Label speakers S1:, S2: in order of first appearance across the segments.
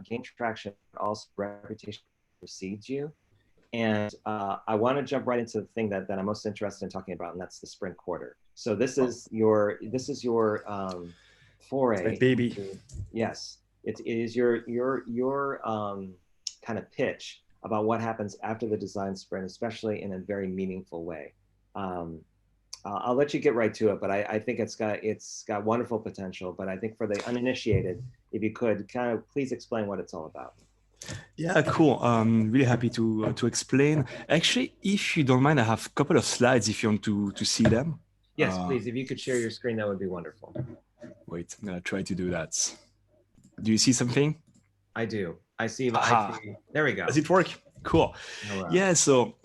S1: gain traction, but also reputation precedes you. And I want to jump right into the thing that I'm most interested in talking about, and that's the sprint quarter. So this is your
S2: It's my
S1: foray
S2: baby.
S1: into, yes, it is your kind of pitch about what happens after the design sprint, especially in a very meaningful way. I'll let you get right to it, but I think it's got wonderful potential. But I think for the uninitiated, if you could kind of please explain what it's all about.
S2: Yeah, cool. Really happy to explain. Actually, if you don't mind, I have a couple of slides if you want to see them.
S1: Yes, please. If you could share your screen, that would be wonderful.
S2: Wait, I'm gonna try to do that. Do you see something?
S1: I do. I see.
S2: Aha.
S1: There we go.
S2: Does it work? Cool.
S1: Hello.
S2: Yeah, so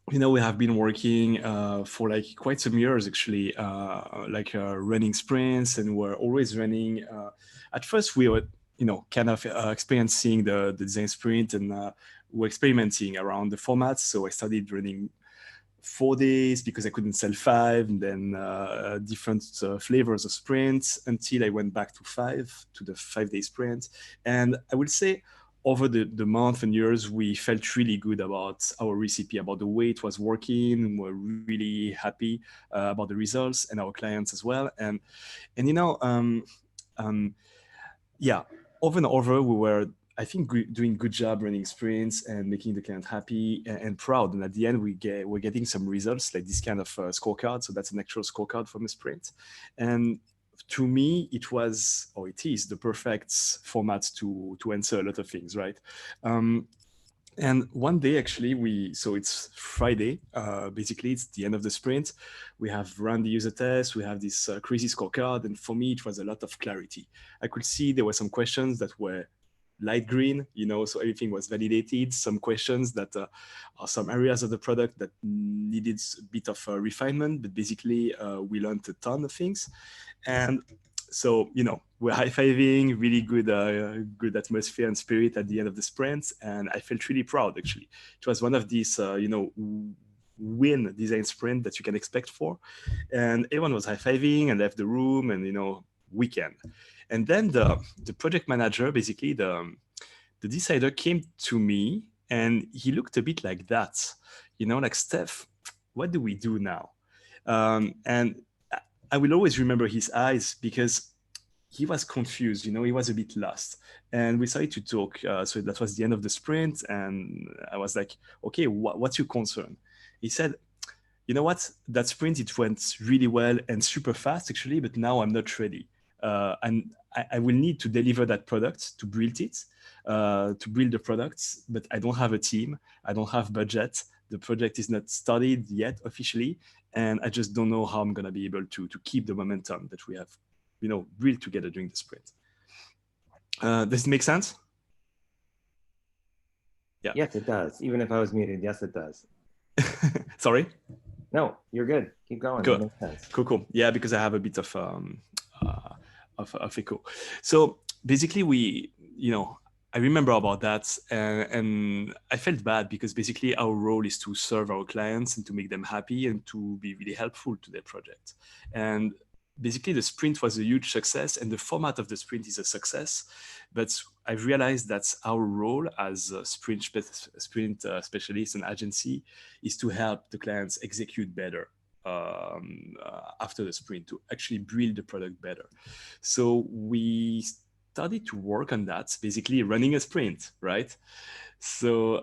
S2: we have been working for like quite some years actually, running sprints, and we're always running. At first, we were kind of experiencing the design sprint, and we're experimenting around the formats. So I started running 4 days because I couldn't sell 5, and then different flavors of sprints until I went back to the 5-day sprint. And I would say over the month and years, we felt really good about our recipe, about the way it was working. We're really happy about the results, and our clients as well. And yeah, over and over, we were, I think, doing good job running sprints and making the client happy and proud. And at the end, we're getting some results like this kind of scorecard. So that's an actual scorecard from a sprint. And to me, it was, or it is, the perfect format to answer a lot of things, right? And one day, actually, so it's Friday, basically, it's the end of the sprint. We have run the user test, we have this crazy scorecard. And for me, it was a lot of clarity. I could see there were some questions that were light green, so everything was validated. Some questions that are some areas of the product that needed a bit of refinement, but basically we learned a ton of things. And so, we're high-fiving, really good atmosphere and spirit at the end of the sprint. And I felt really proud, actually. It was one of these, win design sprint that you can expect for. And everyone was high-fiving and left the room, and, weekend. And then the project manager, basically the decider, came to me, and he looked a bit like that, like, Steph, what do we do now? And I will always remember his eyes because he was confused, he was a bit lost. And we started to talk. So that was the end of the sprint. And I was like, okay, what's your concern? He said, you know what, that sprint, it went really well and super fast, actually, but now I'm not ready. And I will need to deliver that product, to build it, to build the products, but I don't have a team. I don't have budget. The project is not started yet officially. And I just don't know how I'm going to be able to keep the momentum that we have, built together during the sprint. Does it make sense?
S1: Yeah. Yes, it does. Even if I was muted, yes, it does.
S2: Sorry?
S1: No, you're good. Keep going.
S2: Good.
S1: That makes sense.
S2: Cool. Yeah, because I have a bit of echo. So basically, I remember about that, and I felt bad because basically our role is to serve our clients and to make them happy and to be really helpful to their project. And basically the sprint was a huge success, and the format of the sprint is a success. But I've realized that our role as a sprint specialist and agency is to help the clients execute better after the sprint, to actually build the product better. So we started to work on that, basically running a sprint, right? So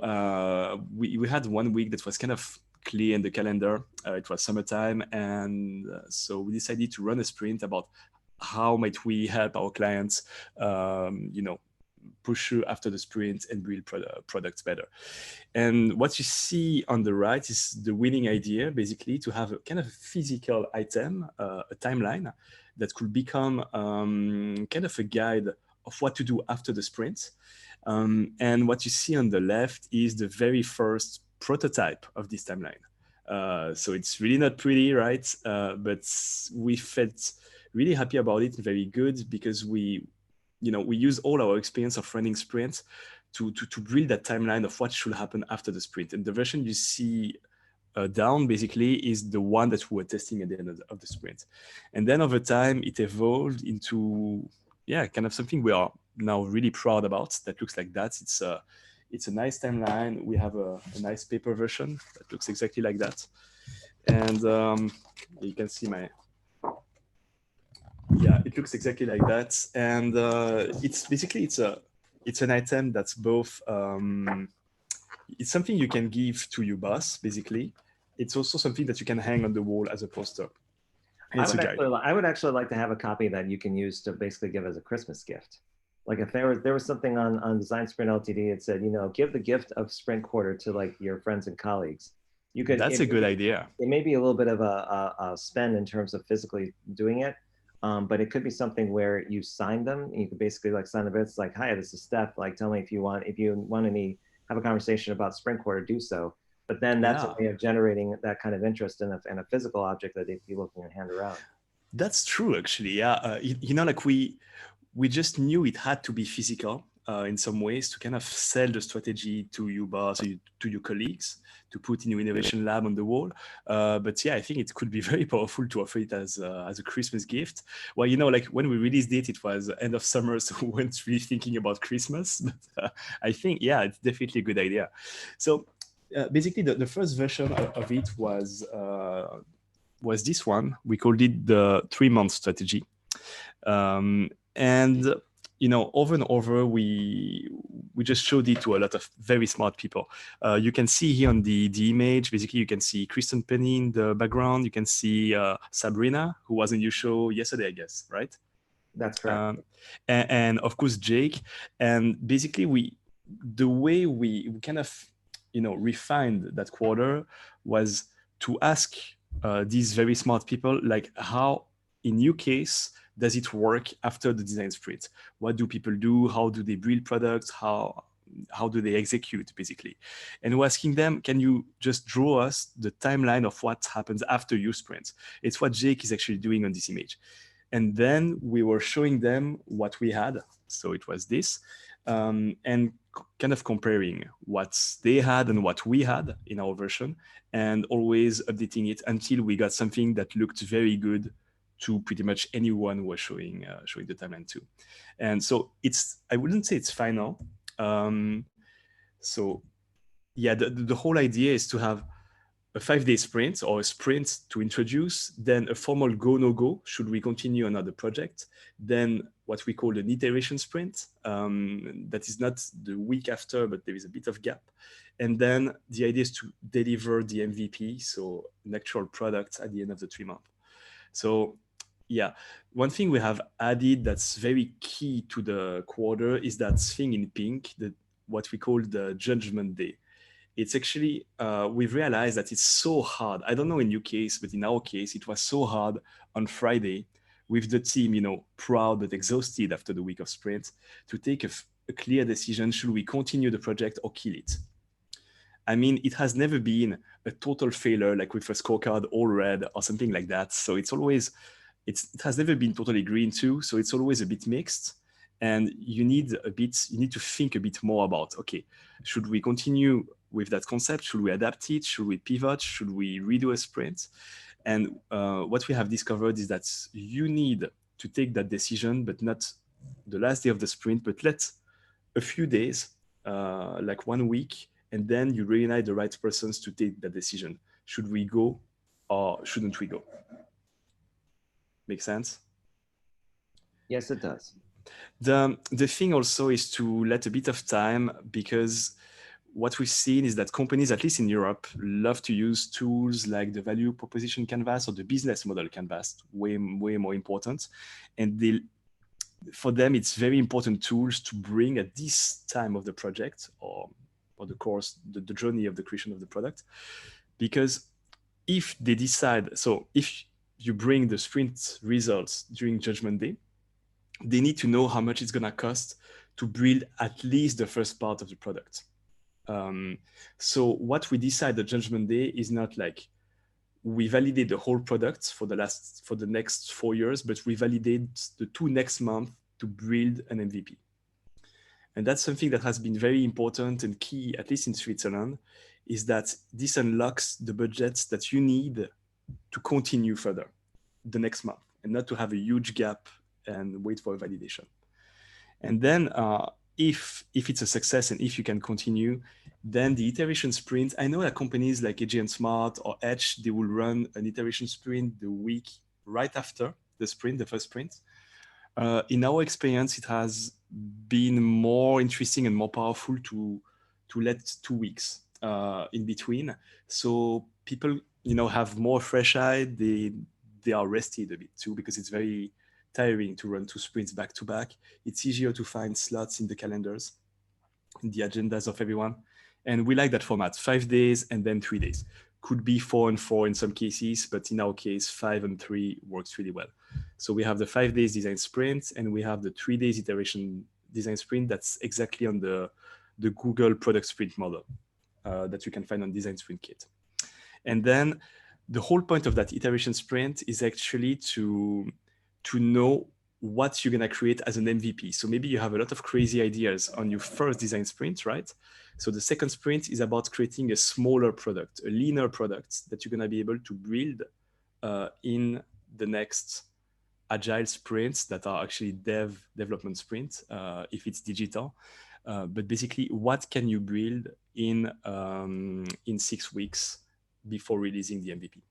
S2: we had 1 week that was kind of clear in the calendar. It was summertime, and so we decided to run a sprint about how might we help our clients, push through after the sprint and build products better. And what you see on the right is the winning idea, basically, to have a kind of physical item, a timeline that could become kind of a guide of what to do after the sprint. And what you see on the left is the very first prototype of this timeline. So it's really not pretty, right? But we felt really happy about it, very good, because we use all our experience of running sprints to build that timeline of what should happen after the sprint. And the version you see down basically is the one that we were testing at the end of the sprint. And then over time, it evolved into, kind of something we are now really proud about. That looks like that. It's a nice timeline. We have a nice paper version that looks exactly like that. And you can see yeah, it looks exactly like that. And it's basically, it's an item that's both, it's something you can give to your boss, basically. It's also something that you can hang on the wall as a poster. And it's a guide.
S1: I would actually like to have a copy that you can use to basically give as a Christmas gift. Like if there was something on Design Sprint Ltd, it said, you know, give the gift of Sprint Quarter to like your friends and colleagues. You could.
S2: That's a good idea.
S1: It may be a little bit of a spend in terms of physically doing it, but it could be something where you sign them. And you could basically like sign the bits like, "Hi, this is Steph. Like, tell me if you want any have a conversation about Sprint Quarter, do so." But then that's a way of generating that kind of interest in a physical object that they'd be looking to hand around.
S2: That's true, actually. Yeah, you know, like we just knew it had to be physical in some ways to kind of sell the strategy to your boss, to your colleagues, to put in your innovation lab on the wall. But yeah, I think it could be very powerful to offer it as a Christmas gift. Well, you know, like when we released it was end of summer, so we weren't really thinking about Christmas. But I think, yeah, it's definitely a good idea. So basically, the first version of it was this one. We called it the 3-month strategy. And you know, over and over, we just showed it to a lot of very smart people. You can see here on the image, basically, you can see Kristen Penny in the background. You can see Sabrina, who was in your show yesterday, I guess, right?
S1: That's correct.
S2: And of course, Jake. And basically, the way we kind of, you know, refined that quarter was to ask these very smart people, like, how, in your case, does it work after the design sprint? What do people do? How do they build products? How do they execute, basically? And we're asking them, can you just draw us the timeline of what happens after your sprint? It's what Jake is actually doing on this image. And then we were showing them what we had. So it was this, and kind of comparing what they had and what we had in our version, and always updating it until we got something that looked very good to pretty much anyone who was showing the timeline too. And so I wouldn't say it's final. So yeah, the whole idea is to have a 5-day sprint or a sprint to introduce, then a formal go, no go, should we continue another project, then what we call an iteration sprint, that is not the week after, but there is a bit of gap. And then the idea is to deliver the MVP, so an actual product at the end of the 3 months. So yeah, one thing we have added that's very key to the quarter is that thing in pink, what we call the judgment day. It's actually, we've realized that it's so hard. I don't know in your case, but in our case, it was so hard on Friday with the team, you know, proud but exhausted after the week of sprint, to take a clear decision. Should we continue the project or kill it? I mean, it has never been a total failure, like with a scorecard all red or something like that. So it's always, it has never been totally green too. So it's always a bit mixed. And you need to think a bit more about, okay, should we continue with that concept? Should we adapt it? Should we pivot? Should we redo a sprint? And what we have discovered is that you need to take that decision, but not the last day of the sprint, but let a few days, like 1 week, and then you reunite the right persons to take that decision. Should we go or shouldn't we go? Make sense?
S1: Yes, it does.
S2: The thing also is to let a bit of time, because what we've seen is that companies, at least in Europe, love to use tools like the value proposition canvas or the business model canvas, way more important. And for them, it's very important tools to bring at this time of the project or the course, the journey of the creation of the product. Because if they decide, so if you bring the sprint results during judgment day, they need to know how much it's going to cost to build at least the first part of the product. So what we decide at judgment day is not like we validate the whole product for the next 4 years, but we validate the 2 next months to build an MVP. And that's something that has been very important and key, at least in Switzerland, is that this unlocks the budgets that you need to continue further the next month and not to have a huge gap and wait for a validation. And then if it's a success and if you can continue, then the iteration sprint, I know that companies like AG Smart or Edge, they will run an iteration sprint the week right after the sprint, the first sprint. In our experience, it has been more interesting and more powerful to let 2 weeks in between. So people, have more fresh eye. They are rested a bit too, because it's very tiring to run 2 sprints back to back. It's easier to find slots in the calendars, in the agendas of everyone. And we like that format, 5 days and then 3 days. Could be 4 and 4 in some cases, but in our case, 5 and 3 works really well. So we have the 5 days design sprint, and we have the 3 days iteration design sprint. That's exactly on the Google product sprint model that you can find on Design Sprint Kit. And then the whole point of that iteration sprint is actually to know what you're going to create as an MVP. So maybe you have a lot of crazy ideas on your first design sprint, right? So the second sprint is about creating a smaller product, a leaner product that you're going to be able to build in the next agile sprints that are actually development sprints, if it's digital. But basically, what can you build in 6 weeks before releasing the MVP?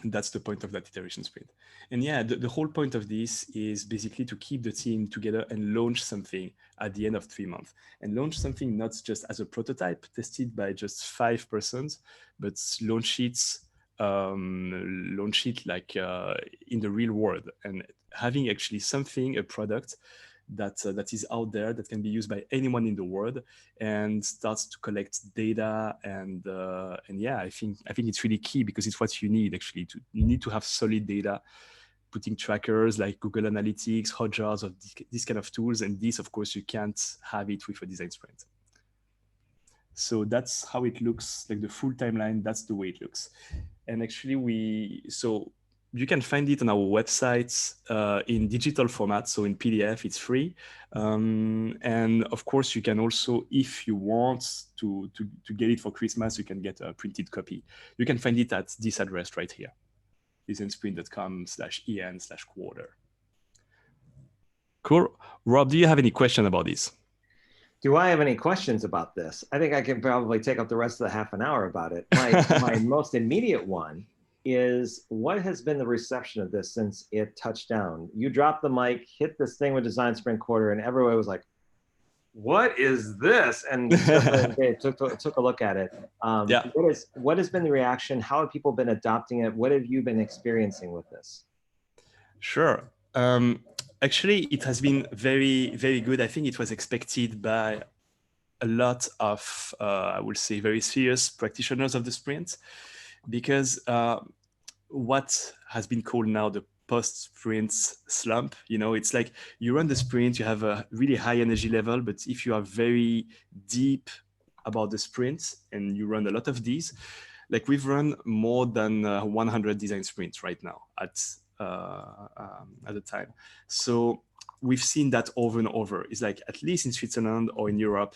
S2: And that's the point of that iteration sprint. And yeah, the whole point of this is basically to keep the team together and launch something at the end of 3 months. And launch something not just as a prototype tested by just 5 persons, but launch it like in the real world, and having actually something, a product that is out there that can be used by anyone in the world, and starts to collect data. And yeah, I think it's really key, because it's what you need actually. You need to have solid data, putting trackers like Google Analytics, Hotjars, of these kind of tools. And this, of course, you can't have it with a design sprint. So that's how it looks, like the full timeline. That's the way it looks. And actually so you can find it on our website in digital format. So in PDF, it's free. And of course, you can also, if you want to get it for Christmas, you can get a printed copy. You can find it at this address right here, designsprint.com/en/quarter. Cool. Rob, do you have any question about this?
S1: Do I have any questions about this? I think I can probably take up the rest of the half an hour about it. My most immediate one is, what has been the reception of this since it touched down? You dropped the mic, hit this thing with Design Sprint Quarter, and everybody was like, what is this? And took a look at it.
S2: Yeah.
S1: What has been the reaction? How have people been adopting it? What have you been experiencing with this?
S2: Sure. Actually, it has been very, very good. I think it was expected by a lot of, I would say, very serious practitioners of the sprint, because what has been called now the post-sprint slump, it's like you run the sprint, you have a really high energy level, but if you are very deep about the sprint and you run a lot of these, like we've run more than 100 design sprints right now at the time. So we've seen that over and over. It's like, at least in Switzerland or in Europe,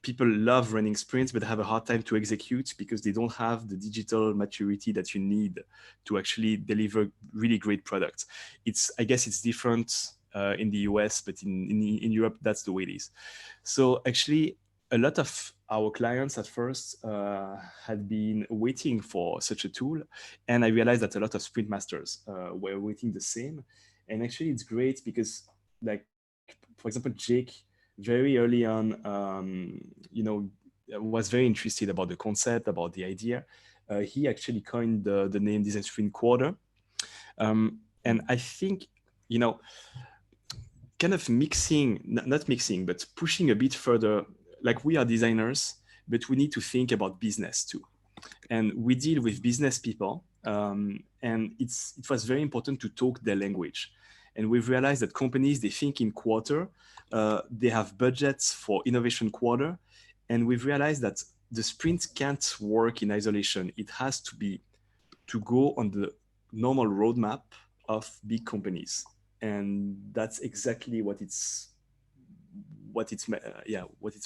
S2: people love running sprints, but have a hard time to execute because they don't have the digital maturity that you need to actually deliver really great products. I guess it's different in the US, but in Europe, that's the way it is. So actually, a lot of our clients at first had been waiting for such a tool. And I realized that a lot of sprint masters were waiting the same. And actually, it's great because, like, for example, Jake, very early on, was very interested about the concept, about the idea. He actually coined the name Design Sprint Quarter. And I think, kind of not mixing, but pushing a bit further. Like, we are designers, but we need to think about business too. And we deal with business people. And it was very important to talk their language. And we've realized that companies, they think in quarter, they have budgets for innovation quarter. And we've realized that the sprint can't work in isolation. It has to go on the normal roadmap of big companies. And that's exactly what it's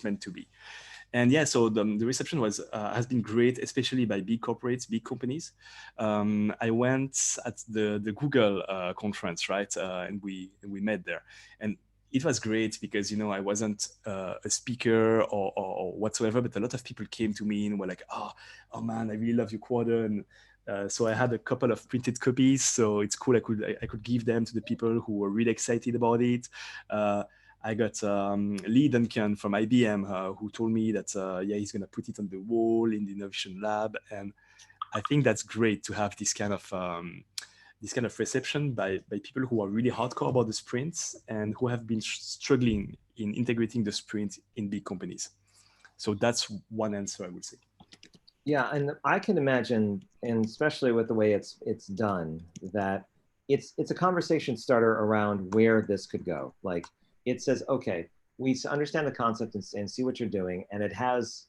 S2: meant to be. And yeah, so the reception has been great, especially by big corporates, big companies. I went at the Google conference, right? And we met there. And it was great because, you know, I wasn't a speaker or whatsoever, but a lot of people came to me and were like, oh man, I really love your quarter. And so I had a couple of printed copies. So it's cool. I could give them to the people who were really excited about it. I got Lee Duncan from IBM who told me that, yeah, he's going to put it on the wall in the innovation lab. And I think that's great to have this kind of reception by people who are really hardcore about the sprints and who have been struggling in integrating the sprint in big companies. So that's one answer I would say.
S1: Yeah, and I can imagine, and especially with the way it's done, that it's a conversation starter around where this could go. Like it says, okay, we understand the concept and see what you're doing, and it has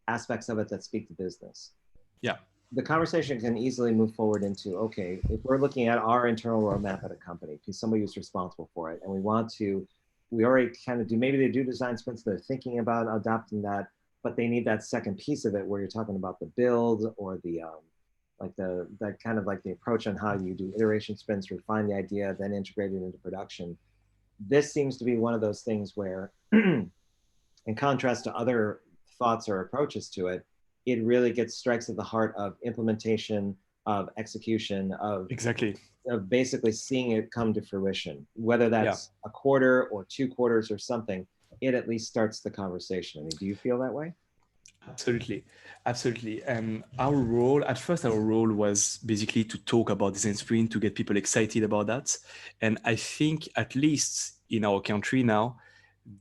S1: aspects of it that speak to business.
S2: Yeah.
S1: The conversation can easily move forward into, okay, if we're looking at our internal roadmap at a company, because somebody who's responsible for it, and we already kind of do, maybe they do design sprints, they're thinking about adopting that, but they need that second piece of it where you're talking about the build or the that kind of like the approach on how you do iteration sprints, refine the idea, then integrate it into production. This seems to be one of those things where, in contrast to other thoughts or approaches to it, it really strikes at the heart of implementation, of execution, of basically seeing it come to fruition, whether that's a quarter or 2 quarters or something. It at least starts the conversation. I mean, do you feel that way?
S2: Absolutely. And our role was basically to talk about Design Sprint, to get people excited about that. And I think at least in our country now,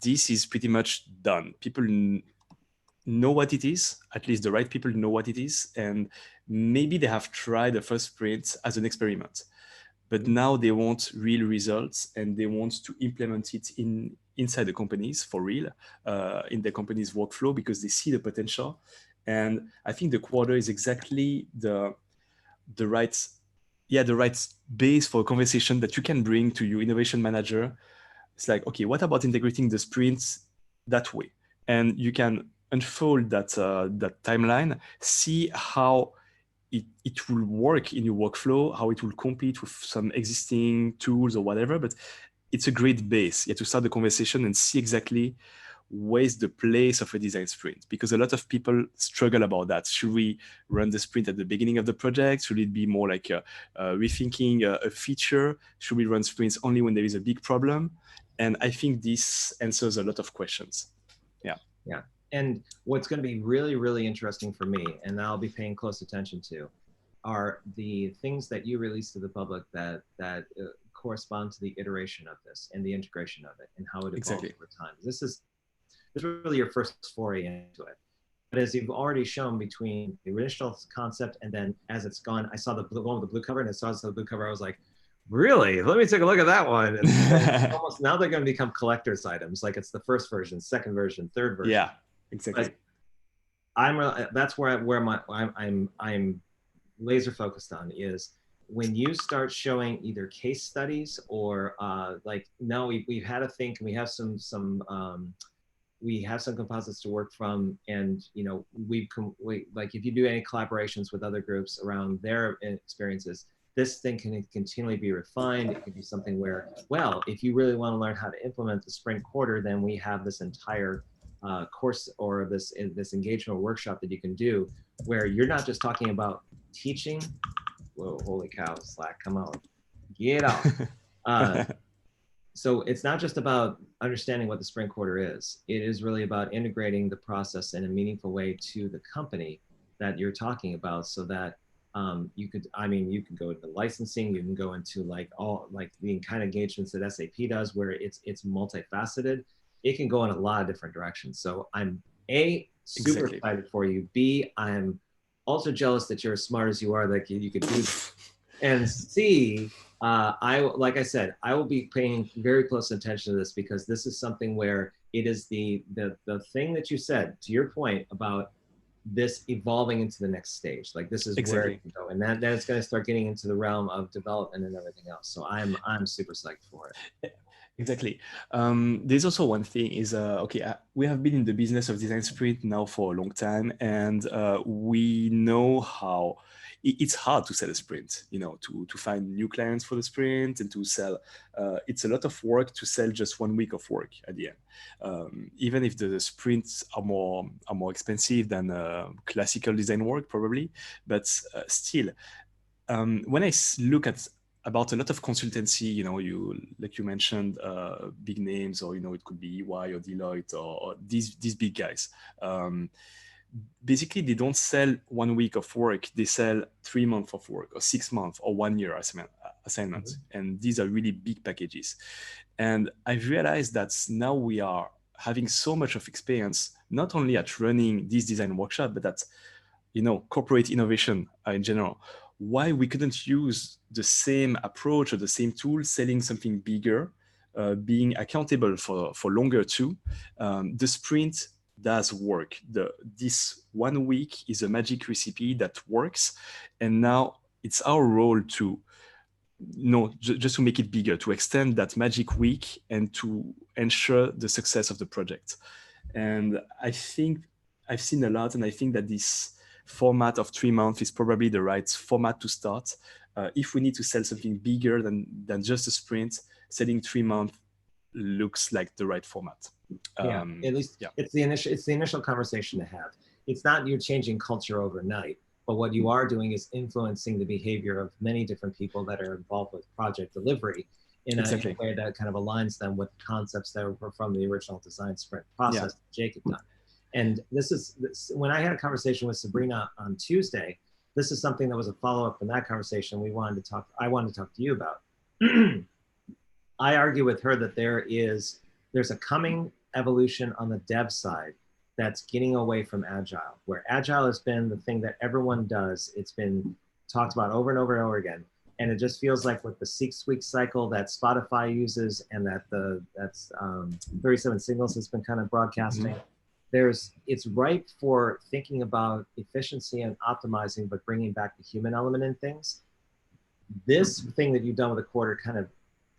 S2: this is pretty much done. People know what it is, at least the right people know what it is. And maybe they have tried the first sprint as an experiment, but now they want real results and they want to implement it inside the companies for real, in the company's workflow, because they see the potential. And I think the quarter is exactly the right base for a conversation that you can bring to your innovation manager. It's like, okay, what about integrating the sprints that way? And you can unfold that timeline, see how it will work in your workflow, how it will compete with some existing tools or whatever. But it's a great base to start the conversation and see exactly where's the place of a design sprint, because a lot of people struggle about that. Should we run the sprint at the beginning of the project? Should it be more like rethinking a feature? Should we run sprints only when there is a big problem? And I think this answers a lot of questions.
S1: Yeah. And what's going to be really, really interesting for me, and I'll be paying close attention to, are the things that you release to the public that correspond to the iteration of this and the integration of it and how it evolves over time. This is really your first foray into it. But as you've already shown, between the original concept and then as it's gone, I saw the one with the blue cover, and I saw the blue cover, I was like, really? Let me take a look at that one. And almost now they're going to become collector's items. Like it's the first version, second version, third version.
S2: Yeah, exactly.
S1: But that's where I'm laser focused on is when you start showing either case studies or like, no, we've had to think, and we have some composites to work from, and you know, like if you do any collaborations with other groups around their experiences, this thing can continually be refined. It could be something where, well, if you really want to learn how to implement the sprint quarter, then we have this entire course or this engagement or workshop that you can do, where you're not just talking about teaching. Whoa, holy cow, Slack, come on, get out. So it's not just about understanding what the sprint quarter is. It is really about integrating the process in a meaningful way to the company that you're talking about, so that you could go into licensing, you can go into like the kind of engagements that SAP does, where it's multifaceted. It can go in a lot of different directions. So I'm super excited for you. B, I'm also jealous that you're as smart as you are, that you could do this. And C, like I said, I will be paying very close attention to this, because this is something where it is the thing that you said, to your point about this evolving into the next stage. Like this is where it can go, and then it's going to start getting into the realm of development and everything else. So I'm super psyched for it.
S2: Exactly. There's also one thing is, we have been in the business of design sprint now for a long time, and we know how it's hard to sell a sprint, to find new clients for the sprint and to sell. It's a lot of work to sell just 1 week of work at the end. Even if the sprints are more expensive than classical design work, probably, but still, when I look at about a lot of consultancy, like you mentioned, big names, or it could be EY or Deloitte or these big guys. Basically, they don't sell 1 week of work; they sell 3 months of work, or 6 months, or 1 year assignments, and these are really big packages. And I've realized that now we are having so much of experience, not only at running this design workshop, but at corporate innovation in general. Why we couldn't use the same approach or the same tool, selling something bigger, being accountable for longer too. The sprint does work. This 1 week is a magic recipe that works, and now it's our role to just to make it bigger, to extend that magic week and to ensure the success of the project. And I think I've seen a lot, and I think that this format of 3 months is probably the right format to start. If we need to sell something bigger than just a sprint, selling 3 months looks like the right format.
S1: At least it's the initial conversation to have. It's not you changing culture overnight, but what you are doing is influencing the behavior of many different people that are involved with project delivery in a way that kind of aligns them with concepts that were from the original design sprint process that Jake had done. And when I had a conversation with Sabrina on Tuesday, this is something that was a follow-up from that conversation I wanted to talk to you about. I argue with her that there's a coming evolution on the dev side that's getting away from agile, where agile has been the thing that everyone does. It's been talked about over and over and over again. And it just feels like with the 6-week cycle that Spotify uses and that's 37 Signals has been kind of broadcasting, it's ripe for thinking about efficiency and optimizing, but bringing back the human element in things. This thing that you've done with the quarter kind of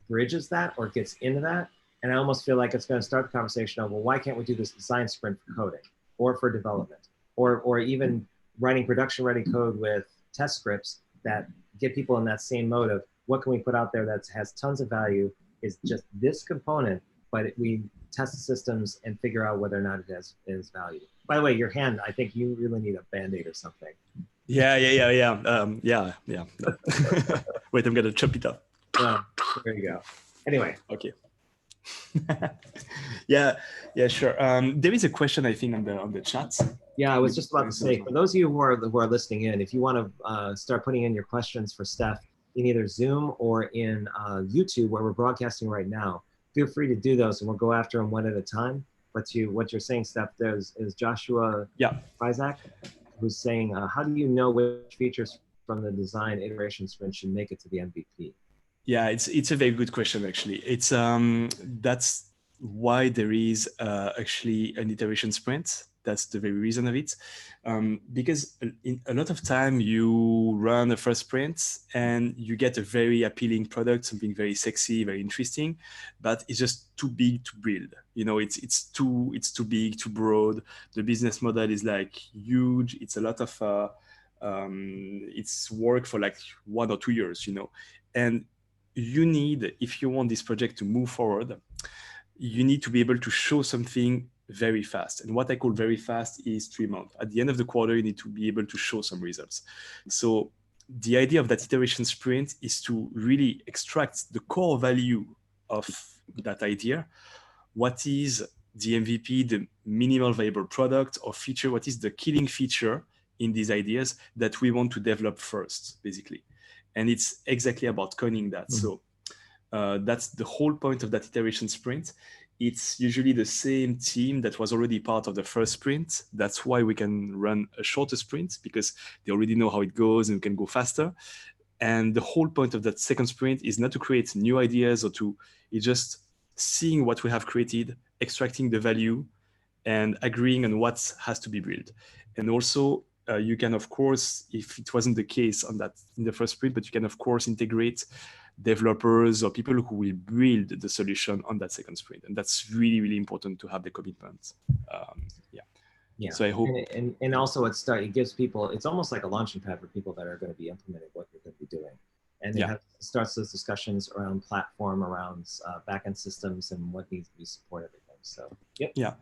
S1: bridges that or gets into that. And I almost feel like it's going to start the conversation of, well, why can't we do this design sprint for coding or for development or even writing production ready code with test scripts that get people in that same mode of what can we put out there that has tons of value, is just this component, but we test the systems and figure out whether or not it has value. By the way, your hand, I think you really need a Band-Aid or something.
S2: Yeah. No. Wait, I'm going to chop it up.
S1: There you go. Anyway.
S2: Okay. yeah, sure. There is a question, I think, on the chat.
S1: Yeah, I was just about to say, for those of you who are listening in, if you want to start putting in your questions for Steph in either Zoom or in YouTube, where we're broadcasting right now, feel free to do those, and we'll go after them one at a time. But what you're saying, Steph, is Joshua Isaac, who's saying, how do you know which features from the design iteration sprint should make it to the MVP?
S2: Yeah, it's a very good question, actually. It's that's why there is actually an iteration sprint. That's the very reason of it. Because in a lot of time you run a first sprint and you get a very appealing product, something very sexy, very interesting, but it's just too big to build. It's too big, too broad. The business model is like huge. It's a lot of it's work for like 1 or 2 years, and you need, if you want this project to move forward, you need to be able to show something very fast. And what I call very fast is 3 months. At the end of the quarter, you need to be able to show some results. So the idea of that iteration sprint is to really extract the core value of that idea. What is the MVP, the minimal viable product or feature? What is the killing feature in these ideas that we want to develop first, basically? And it's exactly about coining that. So that's the whole point of that iteration sprint. It's usually the same team that was already part of the first sprint. That's why we can run a shorter sprint, because they already know how it goes and we can go faster. And the whole point of that second sprint is not to create new ideas it's just seeing what we have created, extracting the value, and agreeing on what has to be built. And also, you can, of course, if it wasn't the case in the first sprint, but you can, of course, integrate developers or people who will build the solution on that second sprint. And that's really, really important to have the commitment.
S1: Yeah,
S2: So I hope.
S1: and also it gives people, it's almost like a launching pad for people that are going to be implementing what you're going to be doing, and
S2: Yeah.
S1: starts those discussions around platform, around backend systems, and what needs to be supported. Everything. So yep.
S2: Yeah.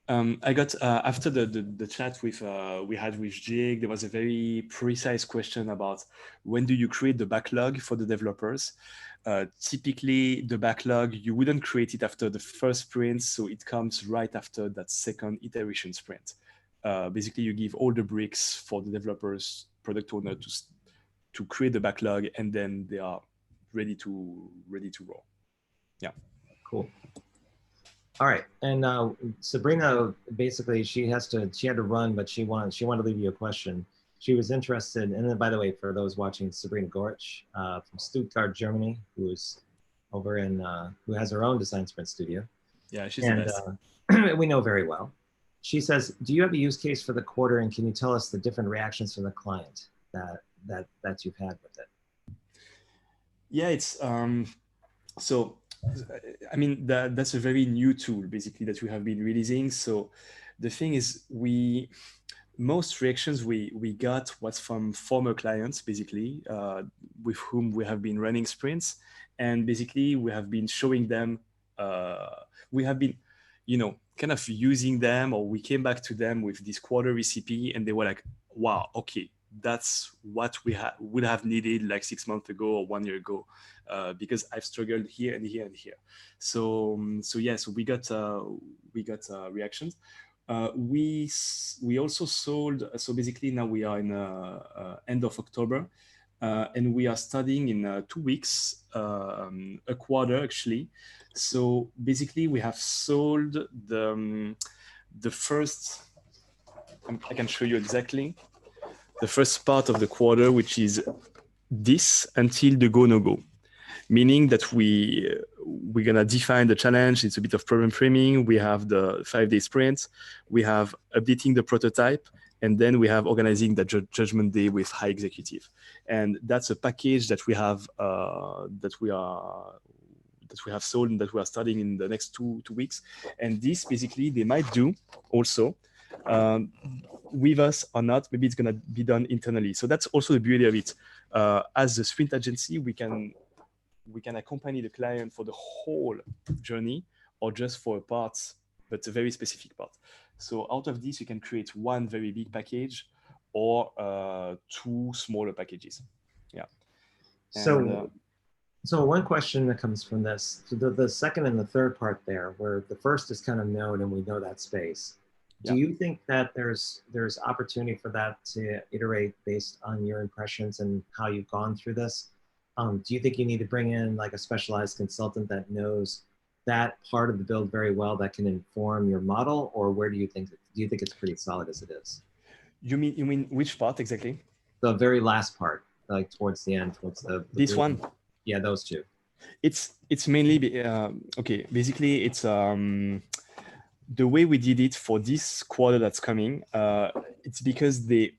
S2: I got after the chat with we had with Jake, there was a very precise question about when do you create the backlog for the developers. Typically, the backlog, you wouldn't create it after the first sprint, so it comes right after that second iteration sprint. Basically, you give all the bricks for the developers, product owner to create the backlog, and then they are ready to roll. Yeah.
S1: Cool. All right, and Sabrina, basically, she had to run, but she wanted to leave you a question. She was interested, and then by the way, for those watching, Sabrina Gorch from Stuttgart, Germany, who's over in who has her own Design Sprint studio.
S2: Yeah, she's the
S1: best. We know very well. She says, "Do you have a use case for the quarter, and can you tell us the different reactions from the client that you've had with it?"
S2: Yeah, it's so. I mean, that's a very new tool, basically, that we have been releasing. So the thing is, most reactions we got was from former clients, basically, with whom we have been running sprints. And basically, we have been showing them, we have been, kind of using them, or we came back to them with this quarter recipe, and they were like, wow, okay, that's what we would have needed like 6 months ago or 1 year ago, because I've struggled here and here and here. So yeah, so we got reactions. We also sold. So basically now we are in end of October, and we are studying in 2 weeks, a quarter actually. So basically we have sold the first. I can show you exactly. The first part of the quarter, which is this until the go no go, meaning that we're gonna define the challenge. It's a bit of problem framing. We have the 5-day sprint. We have updating the prototype, and then we have organizing the judgment day with high executive. And that's a package that we have sold and that we are studying in the next two weeks. And this basically they might do also. With us or not, maybe it's going to be done internally. So that's also the beauty of it. As a sprint agency, we can accompany the client for the whole journey, or just for a part, but a very specific part. So out of this, you can create one very big package or 2 smaller packages. Yeah.
S1: And, so one question that comes from this, so the second and the third part there, where the first is kind of known and we know that space. Do you think that there's opportunity for that to iterate based on your impressions and how you've gone through this? Do you think you need to bring in like a specialized consultant that knows that part of the build very well that can inform your model, or where do you think it's pretty solid as it is?
S2: You mean which part exactly?
S1: The very last part, like towards the end, towards the
S2: this one.
S1: Yeah, those two.
S2: It's mainly okay. Basically, it's the way we did it for this quarter that's coming. It's because the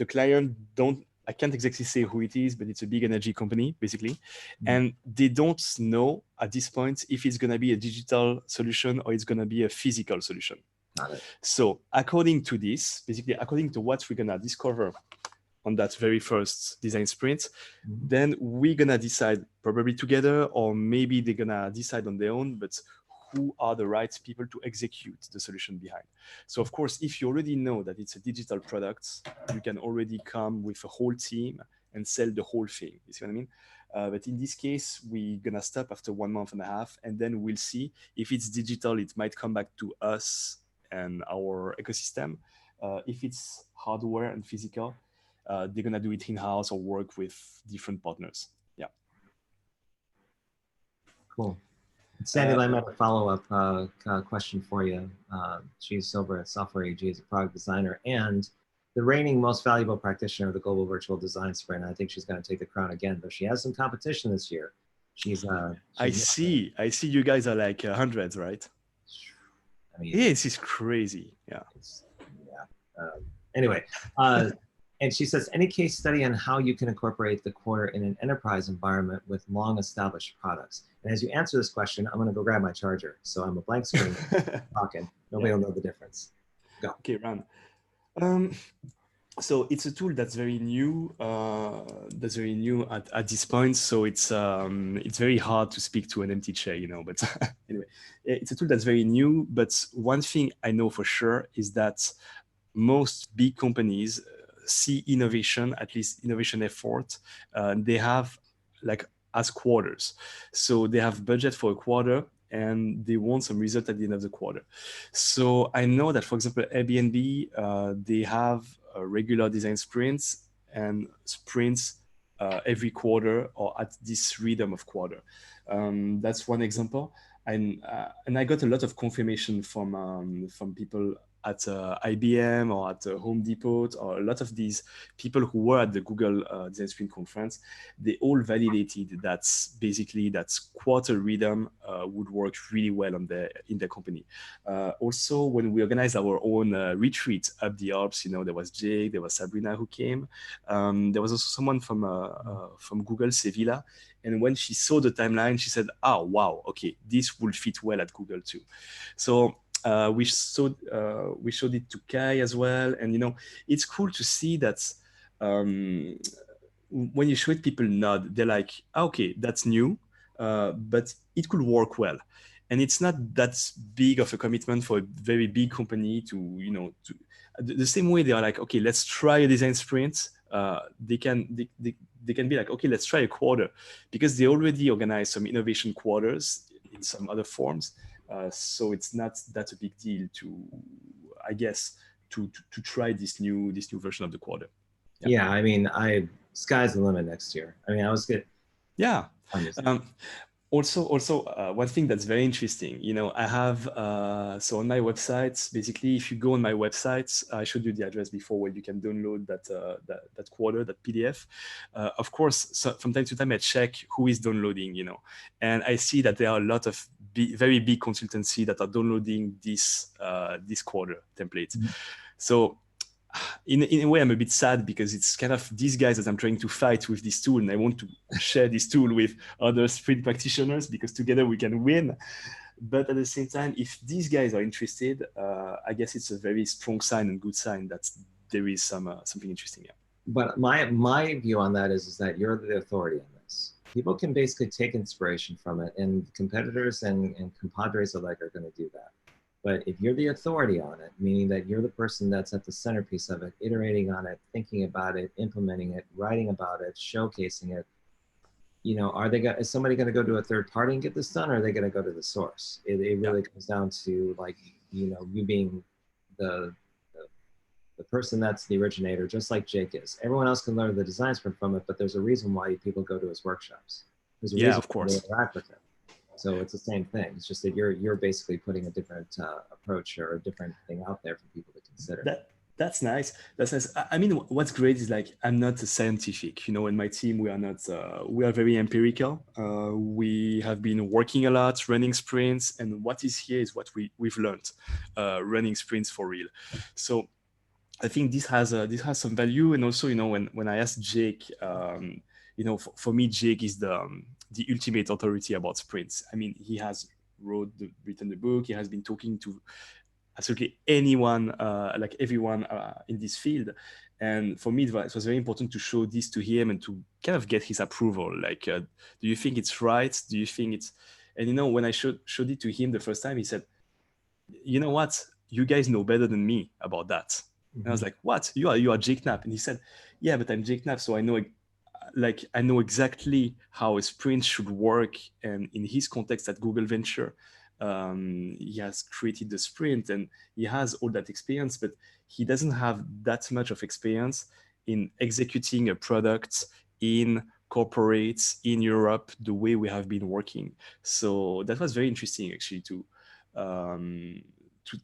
S2: client don't. I can't exactly say who it is, but it's a big energy company, basically. And they don't know at this point if it's going to be a digital solution or it's going to be a physical solution.
S1: Got it.
S2: So according to this, basically, according to what we're going to discover on that very first design sprint, then we're going to decide probably together, or maybe they're going to decide on their own, but who are the right people to execute the solution behind. So of course, if you already know that it's a digital product, you can already come with a whole team and sell the whole thing. You see what I mean? But in this case, we're gonna stop after 1.5 months, and then we'll see if it's digital, it might come back to us and our ecosystem. If it's hardware and physical, they're gonna do it in-house or work with different partners. Yeah.
S1: Cool. Sandy Lam had a follow-up question for you. She's over at Software AG as a product designer and the reigning most valuable practitioner of the Global Virtual Design Sprint. I think she's going to take the crown again, but she has some competition this year.
S2: I see you guys are like hundreds, right? I mean, yes, it's crazy. Yeah.
S1: Anyway, and she says, any case study on how you can incorporate the quarter in an enterprise environment with long established products? And as you answer this question, I'm going to go grab my charger. So I'm a blank screen talking. Nobody will know the difference. Go.
S2: Okay, Ran. Um, so it's a tool that's very new. That's very new at this point. So it's very hard to speak to an empty chair, you know. But anyway, it's a tool that's very new. But one thing I know for sure is that most big companies see innovation, at least innovation effort. They have like as quarters. So they have budget for a quarter and they want some result at the end of the quarter. So I know that, for example, Airbnb, they have regular design sprints and sprints every quarter or at this rhythm of quarter. That's one example. And I got a lot of confirmation from people at IBM or at Home Depot or a lot of these people who were at the Google Design Sprint conference. They all validated that basically that quarter rhythm would work really well in their company. Also, when we organized our own retreat up the Alps, you know, there was Jake, there was Sabrina who came. There was also someone from Google, Sevilla. And when she saw the timeline, she said, "Oh, wow, okay, this will fit well at Google too." So we showed it to Kai as well, and you know, it's cool to see that when you show it, people nod. They're like, "Okay, that's new, but it could work well." And it's not that big of a commitment for a very big company to, you know, the same way they are like, "Okay, let's try a design sprint." They can be like, "Okay, let's try a quarter," because they already organize some innovation quarters in some other forms. So it's not that a big deal to, I guess, to try this new version of the quarter.
S1: Yeah, I mean, sky's the limit next year. I mean, I was good.
S2: Yeah. Also, one thing that's very interesting, you know, I have, so on my website, basically, if you go on my website, I showed you the address before where you can download that quarter, that PDF. Of course, so from time to time, I check who is downloading, you know, and I see that there are a lot of very big consultancy that are downloading this quarter template.
S1: Mm-hmm.
S2: So in a way, I'm a bit sad because it's kind of these guys that I'm trying to fight with this tool, and I want to share this tool with other sprint practitioners because together we can win. But at the same time, if these guys are interested, I guess it's a very strong sign and good sign that there is something interesting here.
S1: But my view on that is that you're the authority on this. People can basically take inspiration from it, and competitors and compadres alike are going to do that. But if you're the authority on it, meaning that you're the person that's at the centerpiece of it, iterating on it, thinking about it, implementing it, writing about it, showcasing it, you know, is somebody going to go to a third party and get this done, or are they going to go to the source? It really comes down to, like, you know, you being the person that's the originator, just like Jake is. Everyone else can learn the design sprint from it, but there's a reason why people go to his workshops. There's a reason
S2: of course.
S1: why they interact with him. So it's the same thing. It's just that you're basically putting a different approach or a different thing out there for people to consider.
S2: That's nice. That's nice. I mean, what's great is, like, I'm not a scientific, you know, in my team, we are not, we are very empirical. We have been working a lot, running sprints, and what is here is what we've learned, running sprints for real. So I think this has some value. And also, you know, when I asked Jake, you know, for me, Jake is the ultimate authority about sprints. I mean, he has written the book. He has been talking to absolutely anyone, like everyone in this field. And for me, it was very important to show this to him and to kind of get his approval. Like, do you think it's right? Do you think it's... And, you know, when I showed it to him the first time, he said, "You know what? You guys know better than me about that." Mm-hmm. And I was like, "What? You are Jake Knapp?" And he said, "Yeah, but I'm Jake Knapp, so I know exactly how a sprint should work." And in his context at Google Venture, he has created the sprint and he has all that experience, but he doesn't have that much of experience in executing a product in corporates in Europe the way we have been working. So that was very interesting, actually, to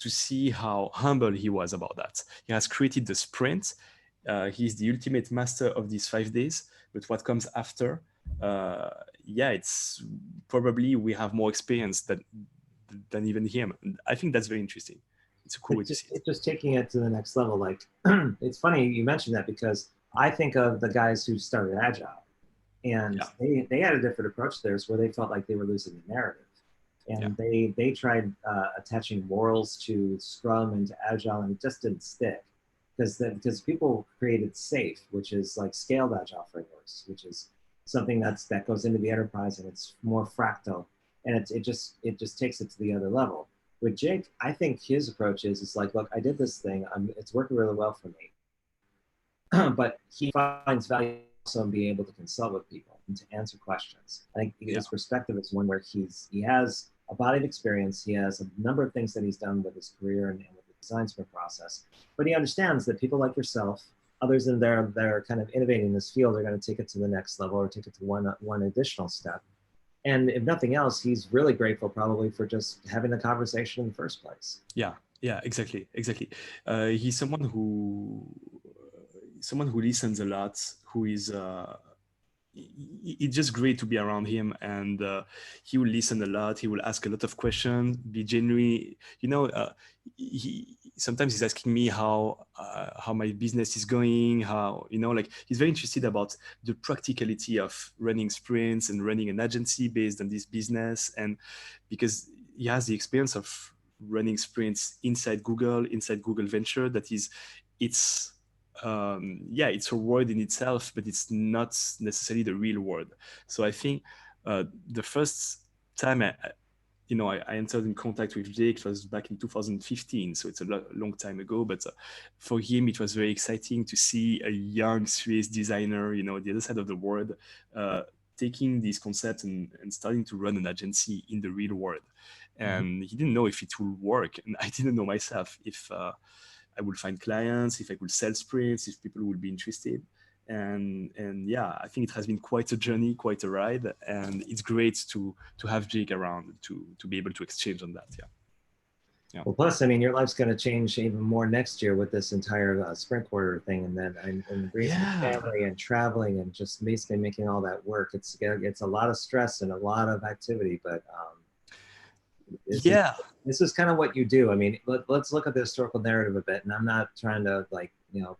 S2: see how humble he was about that. He has created the sprint. He's the ultimate master of these 5 days, but what comes after, it's probably we have more experience than even him. I think that's very interesting. It's a cool way to see it.
S1: It's just taking it to the next level. Like, it's funny you mentioned that, because I think of the guys who started Agile, and they had a different approach to theirs where they felt like they were losing the narrative. and
S2: Yeah.
S1: they tried attaching morals to Scrum and to Agile, and it just didn't stick because people created SAFe, which is like scaled Agile frameworks, which is something that goes into the enterprise, and it's more fractal, and it just takes it to the other level. With Jake, I think his approach is like, look, I did this thing, it's working really well for me, but he finds value also in being able to consult with people and to answer questions. I think his perspective is one where he has a body of experience, he has a number of things that he's done with his career and with the design sprint process, but he understands that people like yourself, others in there that are kind of innovating in this field, are going to take it to the next level or take it to one additional step. And if nothing else, he's really grateful probably for just having the conversation in the first place.
S2: Yeah, exactly. He's someone who listens a lot, who is it's just great to be around him, and he will listen a lot, he will ask a lot of questions, be genuine, sometimes he's asking me how my business is going, how, like, he's very interested about the practicality of running sprints and running an agency based on this business, and because he has the experience of running sprints inside Google Venture, that is, it's a word in itself, but it's not necessarily the real word. So I think the first time I entered in contact with Jake was back in 2015, so it's a long time ago, but for him it was very exciting to see a young Swiss designer, the other side of the world, taking these concepts and starting to run an agency in the real world. And he didn't know if it will work, and I didn't know myself if I would find clients, if I could sell sprints, if people would be interested. And yeah, I think it has been quite a journey, quite a ride, and it's great to have Jake around to be able to exchange on that. Yeah.
S1: Well, plus, I mean, your life's going to change even more next year with this entire sprint quarter thing, and then and raising family and traveling and just basically making all that work. It's a lot of stress and a lot of activity, but this is kind of what you do. I mean, let's look at the historical narrative a bit, and I'm not trying to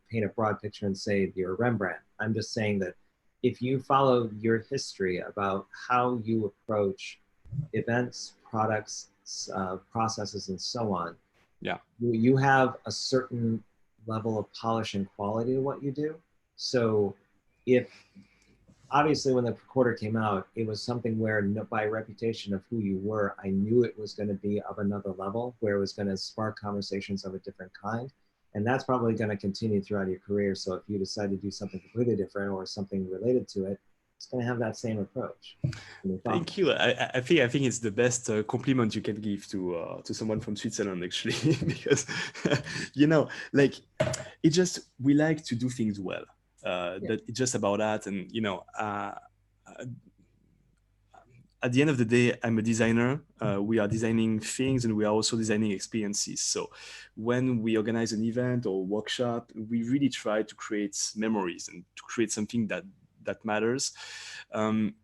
S1: paint a broad picture and say you're Rembrandt. I'm just saying that if you follow your history about how you approach events, products, processes, and so on, you have a certain level of polish and quality to what you do. So if obviously when the quarter came out, it was something where by reputation of who you were, I knew it was going to be of another level, where it was going to spark conversations of a different kind. And that's probably going to continue throughout your career. So if you decide to do something completely different or something related to it, it's going to have that same approach.
S2: Thank you. I think it's the best compliment you can give to someone from Switzerland, actually, because like, we like to do things well. That it's just about that, and at the end of the day, I'm a designer. We are designing things, and we are also designing experiences. So when we organize an event or workshop, we really try to create memories and to create something that matters. And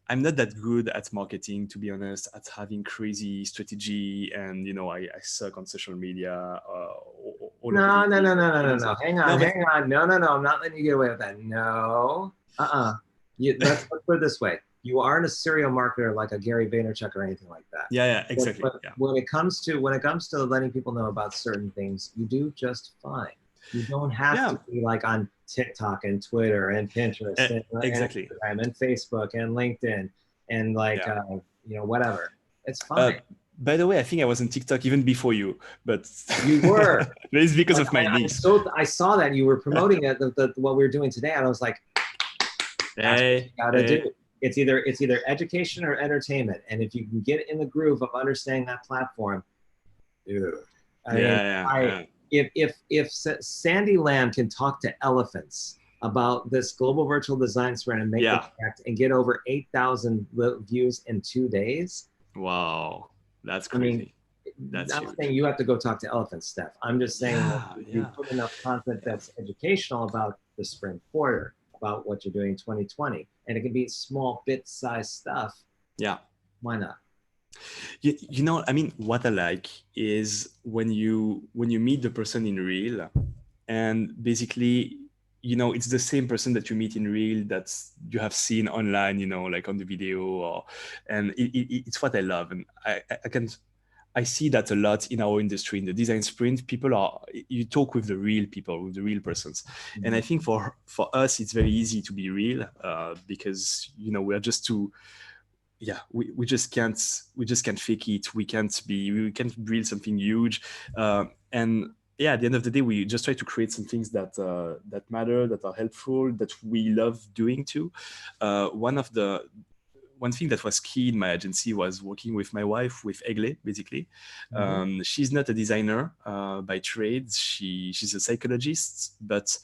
S2: I'm not that good at marketing, to be honest, at having crazy strategy, and I suck on social media.
S1: No. Hang on. No. I'm not letting you get away with that. No. Let's put it this way. You aren't a serial marketer like a Gary Vaynerchuk or anything like that.
S2: Yeah, exactly.
S1: But when it comes to letting people know about certain things, you do just fine. You don't have to be like on TikTok and Twitter and Pinterest and Instagram and Facebook and LinkedIn and whatever. It's fine.
S2: By the way, I think I was on TikTok even before you, but
S1: you were.
S2: It's because of my niece.
S1: I saw that you were promoting it, what we were doing today, and I was like, that's what you gotta do. It's either education or entertainment, and if you can get in the groove of understanding that platform, dude. If Sandy Lamb can talk to elephants about this global virtual design sprint and make it connect and get over 8,000 views in 2 days.
S2: Wow, that's crazy.
S1: I'm not saying you have to go talk to elephants, Steph. I'm just saying you put enough content that's educational about the sprint quarter, about what you're doing in 2020, and it can be small bit-sized stuff.
S2: Yeah.
S1: Why not?
S2: I mean, what I like is when you meet the person in real, and basically you know, it's the same person that you meet in real that you have seen online, you know, like on the video, or, and it's what I love. And I see that a lot in our industry, in the design sprint. You talk with the real people, with the real persons.
S1: Mm-hmm.
S2: And I think for us, it's very easy to be real because, you know, we're just too, we just can't fake it. We can't build something huge. And yeah, at the end of the day, we just try to create some things that matter, that are helpful, that we love doing too. One thing that was key in my agency was working with my wife, with Egle, basically. Mm-hmm. She's not a designer by trade. She's a psychologist, but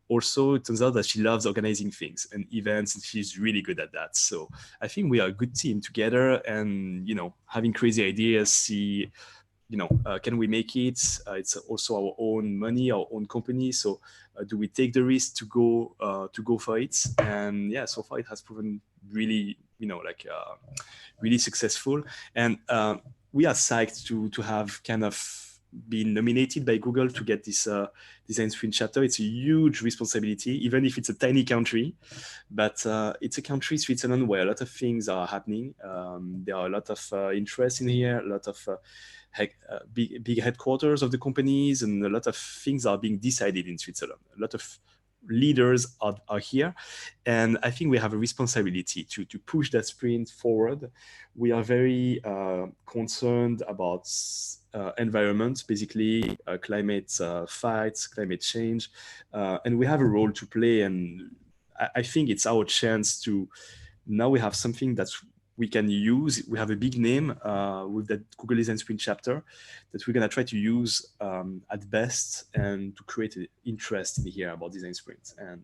S2: also it turns out that she loves organizing things and events, and she's really good at that. So I think we are a good team together, and, you know, having crazy ideas, see, you know, can we make it? It's also our own money, our own company. So do we take the risk to go for it? And yeah, so far it has proven really, you know, like really successful. And we are psyched to have kind of been nominated by Google to get this Design Sprint Chapter. It's a huge responsibility, even if it's a tiny country. But it's a country, Switzerland, where a lot of things are happening. There are a lot of interest in here, a lot of big headquarters of the companies, and a lot of things are being decided in Switzerland. A lot of leaders are here, and I think we have a responsibility to push that sprint forward. We are very concerned about environment, basically climate fights, climate change, and we have a role to play. And I think it's our chance to, now we have something that we can use. We have a big name with that Google Design Sprint Chapter that we're going to try to use at best, and to create an interest in here about design sprints. And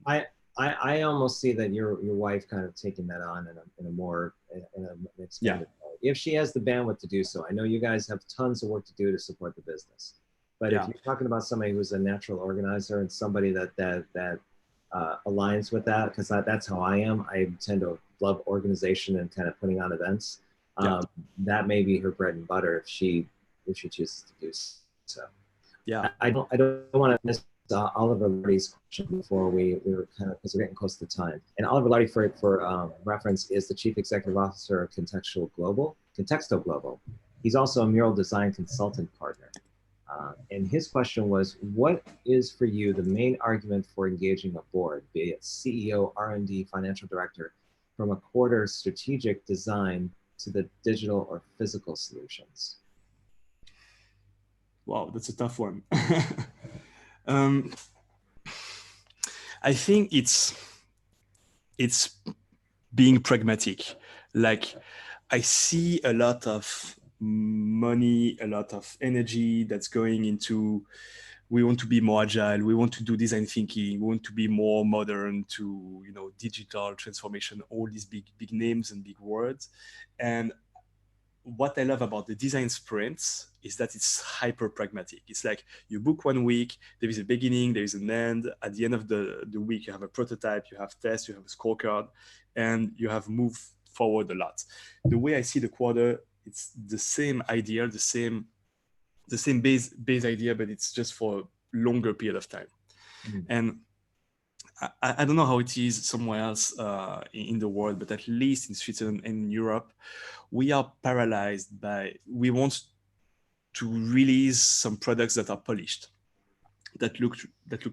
S1: I almost see that your wife kind of taking that on in a more expanded way, if she has the bandwidth to do so. I know you guys have tons of work to do to support the business, but if you're talking about somebody who's a natural organizer and somebody that aligns with that, because that's how I am. I tend to love organization and kind of putting on events. That may be her bread and butter if she chooses to do so.
S2: Yeah,
S1: I don't want to miss Oliver Lardy's question before we were kind of, because we're getting close to time. And Oliver Lardy, for reference, is the Chief Executive Officer of Contexto Global. He's also a mural design consultant partner. And his question was, what is for you the main argument for engaging a board, be it CEO, R&D, financial director, from a quarter strategic design to the digital or physical solutions?
S2: Wow, that's a tough one. I think it's being pragmatic. Like, I see a lot of money, a lot of energy that's going into, we want to be more agile, we want to do design thinking, we want to be more modern, to, you know, digital transformation, all these big names and big words. And what I love about the design sprints is that it's hyper pragmatic. It's like you book 1 week, there is a beginning, there is an end. At the end of the week, you have a prototype, you have tests, you have a scorecard, and you have moved forward a lot. The way I see the quarter, it's the same idea, the same base idea, but it's just for a longer period of time. Mm-hmm. And I don't know how it is somewhere else in the world, but at least in Switzerland and in Europe, we are paralyzed by, we want to release some products that are polished, that look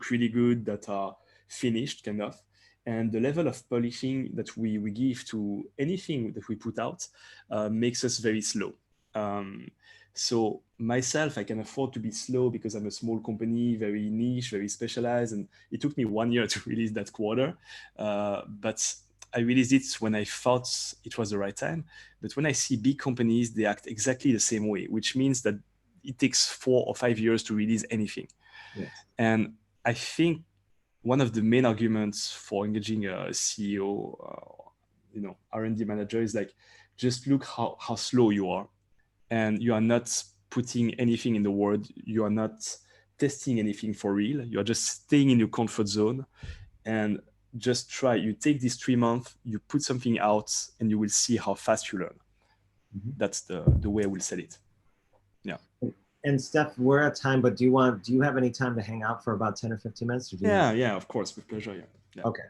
S2: really good, that are finished, kind of. And the level of polishing that we give to anything that we put out makes us very slow. So myself, I can afford to be slow because I'm a small company, very niche, very specialized. And it took me 1 year to release that quarter. But I released it when I thought it was the right time. But when I see big companies, they act exactly the same way, which means that it takes 4 or 5 years to release anything. Yes. And I think one of the main arguments for engaging a CEO, R&D manager is like, just look how slow you are. And you are not putting anything in the world. You are not testing anything for real. You are just staying in your comfort zone and just try. You take these 3 months, you put something out, and you will see how fast you learn. Mm-hmm. That's the way I will sell it. Yeah.
S1: And Steph, we're at time, but do you have any time to hang out for about 10 or 15 minutes? Or do you
S2: Yeah, of course, with pleasure. Yeah.
S1: Okay.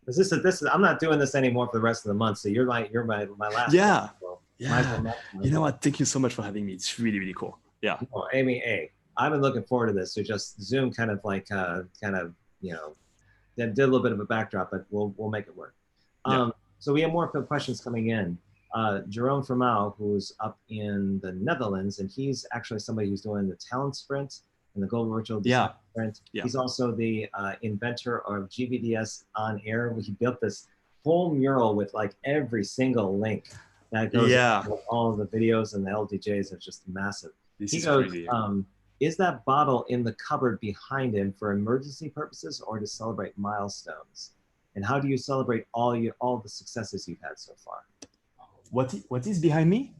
S1: This is I'm not doing this anymore for the rest of the month. So you're my last.
S2: Yeah.
S1: Well,
S2: Yeah. You know what? Thank you so much for having me. It's really, really cool. Yeah.
S1: Oh, Amy, hey, I've been looking forward to this. So just Zoom kind of like did a little bit of a backdrop, but we'll make it work.
S2: Yeah.
S1: So we have more questions coming in. Jerome Vermouw, who's up in the Netherlands, and he's actually somebody who's doing the Talent Sprint and the Global Virtual Design Sprint.
S2: Yeah.
S1: He's also the inventor of GVDS On Air. He built this whole mural with like every single link that goes with all of the videos and the LDJs. It's just massive. He goes,
S2: crazy.
S1: is that bottle in the cupboard behind him for emergency purposes or to celebrate milestones? And how do you celebrate all the successes you've had so far?
S2: What is behind me?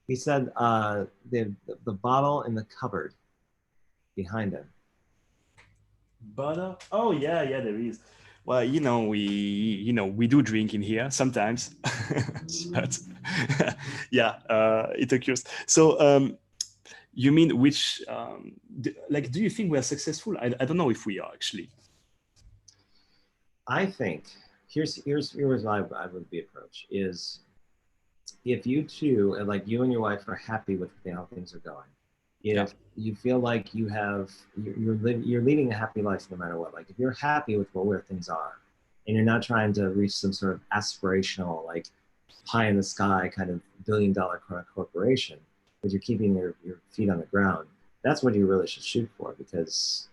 S1: He said the bottle in the cupboard behind him.
S2: Bottle? Oh yeah, there is. Well, we do drink in here sometimes, but yeah, it occurs. So you mean which? Do you think we are successful? I don't know if we are actually.
S1: I think here's why I would be approach is if you two, like you and your wife, are happy with how things are going, if you feel like you're leading a happy life no matter what, like if you're happy with where things are, and you're not trying to reach some sort of aspirational, like pie in the sky kind of billion-dollar corporation, but you're keeping your feet on the ground, that's what you really should shoot for. Because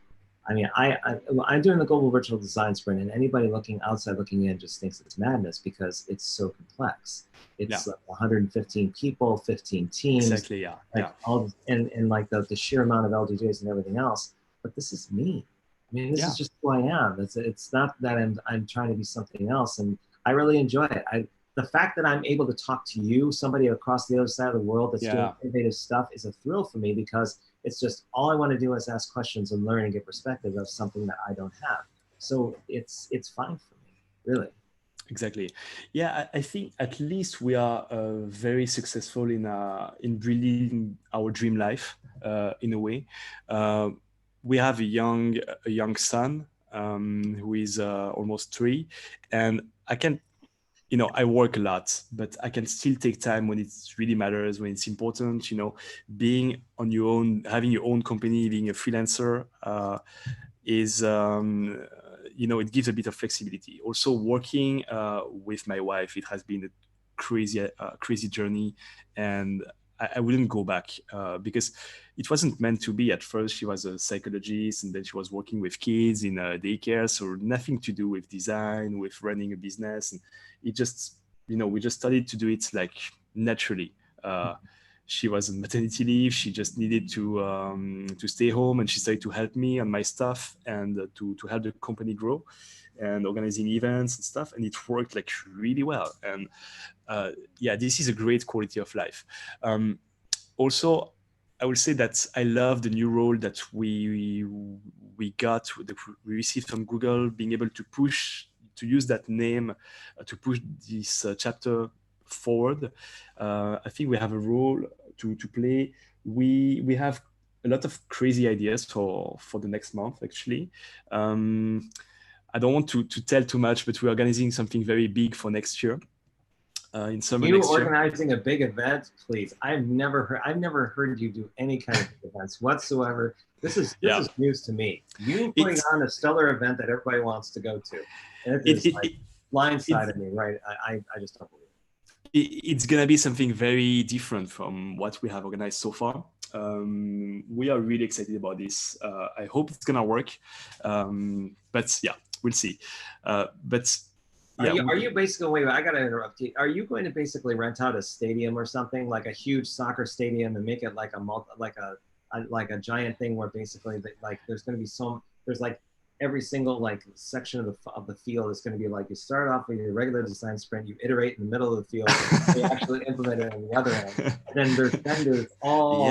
S1: I mean, I'm doing the Global Virtual Design Sprint, and anybody looking in just thinks it's madness because it's so complex. It's like 115 people, 15 teams.
S2: Exactly, yeah.
S1: All, and like the sheer amount of LDJs and everything else. But this is me. I mean, this is just who I am. It's not that I'm trying to be something else, and I really enjoy it. The fact that I'm able to talk to you, somebody across the other side of the world that's doing innovative stuff, is a thrill for me, because it's just all I want to do is ask questions and learn and get perspective of something that I don't have. So it's fine for me, really.
S2: Exactly. Yeah, I think at least we are very successful in building our dream life in a way. We have a young son who is almost 3, and I work a lot, but I can still take time when it really matters, when it's important. Being on your own, having your own company, being a freelancer is, it gives a bit of flexibility. Also, working with my wife, it has been a crazy journey, and I wouldn't go back because it wasn't meant to be. At first, she was a psychologist, and then she was working with kids in a daycare, so nothing to do with design, with running a business. And it just, we just started to do it like naturally. She was on maternity leave. She just needed to stay home, and she started to help me on my stuff and to help the company grow and organizing events and stuff. And it worked like really well. And this is a great quality of life. Also, I will say that I love the new role that we received from Google, being able to use that name to push this chapter forward. I think we have a role to play. We have a lot of crazy ideas for the next month, actually. I don't want to tell too much, but we're organizing something very big for next year. In summer next year.
S1: Organizing a big event, please. I've never heard you do any kind of events whatsoever. This is news to me. You putting on a stellar event that everybody wants to go to, and it's blindsided me, right? I just don't believe it.
S2: It's gonna be something very different from what we have organized so far. We are really excited about this. I hope it's gonna work, but yeah, we'll see.
S1: Are you basically, wait, I gotta interrupt you. Are you going to basically rent out a stadium or something, like a huge soccer stadium, and make it like a giant thing where basically there's going to be there's like every single like section of the field is going to be like, you start off with your regular design sprint, you iterate in the middle of the field, you actually implement it on the other end. And then there's vendors all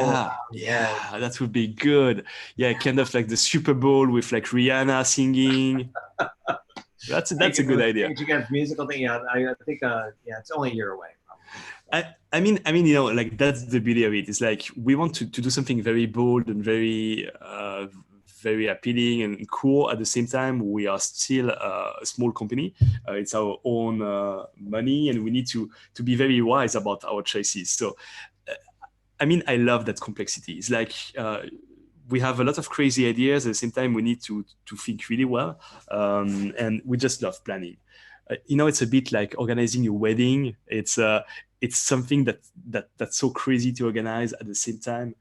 S2: yeah, that would be good. Yeah, kind of like the Super Bowl with like Rihanna singing. That's a good idea.
S1: You guys musical thing, yeah. I think it's only a year away. Probably.
S2: I mean, like that's the beauty of it. It's like we want to do something very bold and very, very appealing and cool. At the same time, we are still a small company. It's our own money, and we need to be very wise about our choices. So, uh, I mean, I love that complexity. It's like we have a lot of crazy ideas. At the same time, we need to think really well, and we just love planning. It's a bit like organizing your wedding. It's something that's so crazy to organize. At the same time,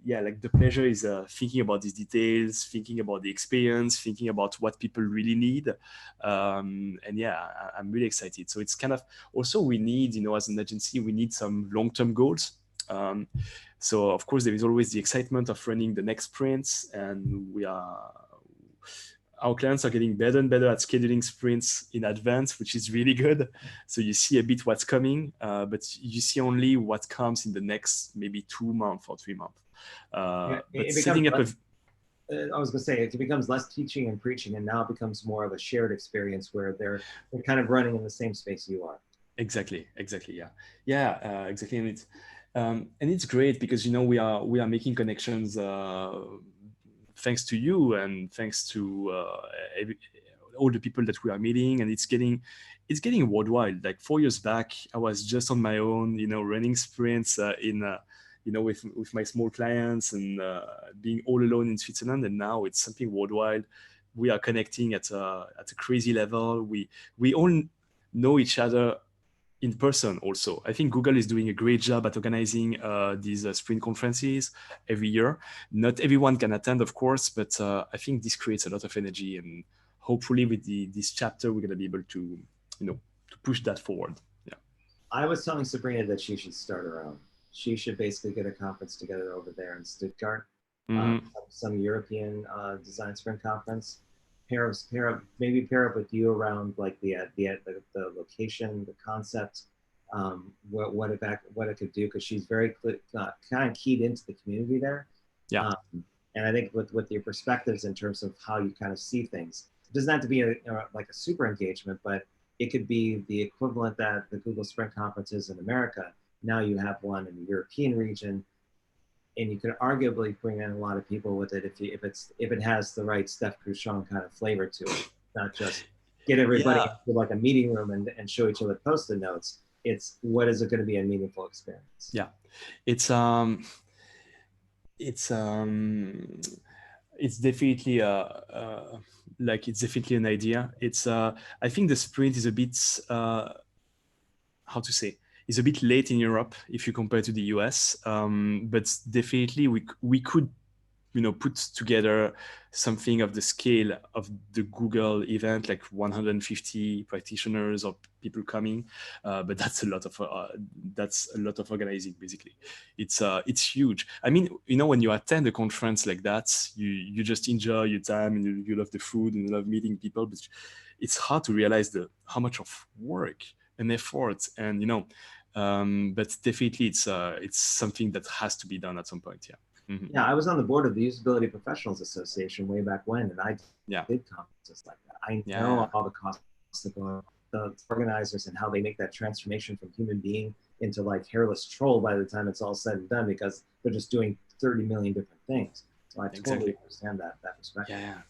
S2: yeah, like the pleasure is thinking about these details, thinking about the experience, thinking about what people really need. And yeah, I'm really excited. So it's kind of also we need, as an agency, we need some long-term goals. So of course there is always the excitement of running the next sprints, and our clients are getting better and better at scheduling sprints in advance, which is really good. So you see a bit what's coming, but you see only what comes in the next maybe 2 months or 3 months.
S1: Yeah,
S2: But
S1: it becomes
S2: setting up
S1: less, I was going to say it becomes less teaching and preaching, and now it becomes more of a shared experience where they're kind of running in the same space you are.
S2: exactly, yeah, exactly, and it's great because we are making connections thanks to you and thanks to all the people that we are meeting, and it's getting worldwide. Like 4 years back, I was just on my own, running sprints with my small clients and being all alone in Switzerland. And now it's something worldwide. We are connecting at a crazy level. We all know each other in person also. I think Google is doing a great job at organizing these sprint conferences every year. Not everyone can attend, of course, but I think this creates a lot of energy, and hopefully with this chapter, we're going to be able to push that forward. Yeah.
S1: I was telling Sabrina that she should start her own. She should basically get a conference together over there in Stuttgart,
S2: Mm-hmm.
S1: some European design sprint conference. Maybe pair up with you around like the location, the concept, what it could do, because she's very kind of keyed into the community there.
S2: Yeah.
S1: Um, and I think with your perspectives in terms of how you kind of see things, it doesn't have to be like a super engagement, but it could be the equivalent that the Google Sprint Conference is in America. Now you have one in the European region, and you could arguably bring in a lot of people with it if it has the right Steph Cruchon kind of flavor to it, not just get everybody
S2: Yeah.
S1: into like a meeting room and show each other post-it notes. It's what is it going to be a meaningful experience?
S2: Yeah. It's um it's um it's definitely it's definitely an idea. I think the sprint is a bit how to say, is a bit late in Europe if you compare to the US. But definitely we could put together something of the scale of the Google event, like 150 practitioners or people coming. But that's a lot of organizing. Basically, it's huge. I mean, when you attend a conference like that, you just enjoy your time and you love the food and you love meeting people. But it's hard to realize how much of work and effort and but definitely it's something that has to be done at some point. Yeah. Mm-hmm.
S1: Yeah, I was on the board of the Usability Professionals Association way back when, and I
S2: Yeah.
S1: did conferences like that. I
S2: Yeah.
S1: know all the costs that go on, the organizers and how they make that transformation from human being into like hairless troll by the time it's all said and done, because they're just doing 30 million different things. So I totally
S2: Exactly.
S1: understand that perspective.
S2: Yeah.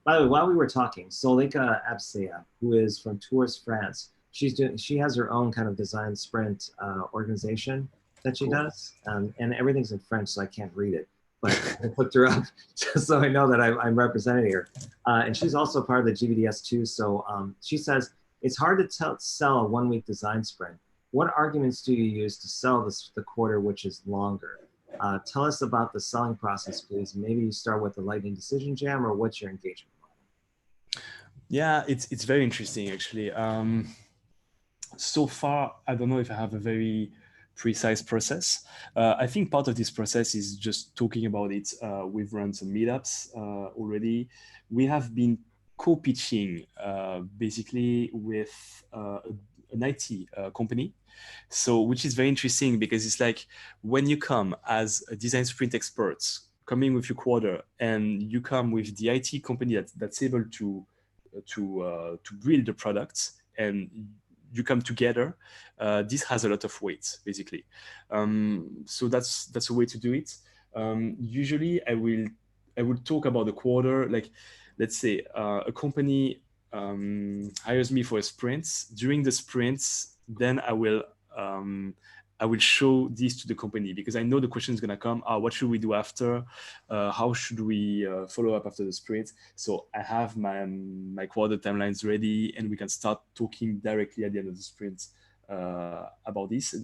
S1: By the way, while we were talking, Solika Absea, who is from Tours France, she has her own kind of design sprint organization that she
S2: Cool.
S1: does, and everything's in French, so I can't read it. But I looked her up just so I know that I'm representing her. And she's also part of the GVDS too. So she says it's hard to sell a 1 week design sprint. What arguments do you use to sell the quarter, which is longer? Tell us about the selling process, please. Maybe you start with the lightning decision jam, or what's your engagement model?
S2: Yeah, it's very interesting actually. So far, I don't know if I have a very precise process. I think part of this process is just talking about it. We've run some meetups already. We have been co-pitching basically with an IT company. So, which is very interesting because it's like when you come as a design sprint expert, coming with your quarter, and you come with the IT company that's able to build the products, and you come together, this has a lot of weight, basically. So that's a way to do it. Usually I will talk about the quarter. Like, let's say a company hires me for a sprint. During the sprints, then I will show this to the company, because I know the question is going to come. What should we do after? How should we follow up after the sprint? So I have my quarter timelines ready, and we can start talking directly at the end of the sprint about this.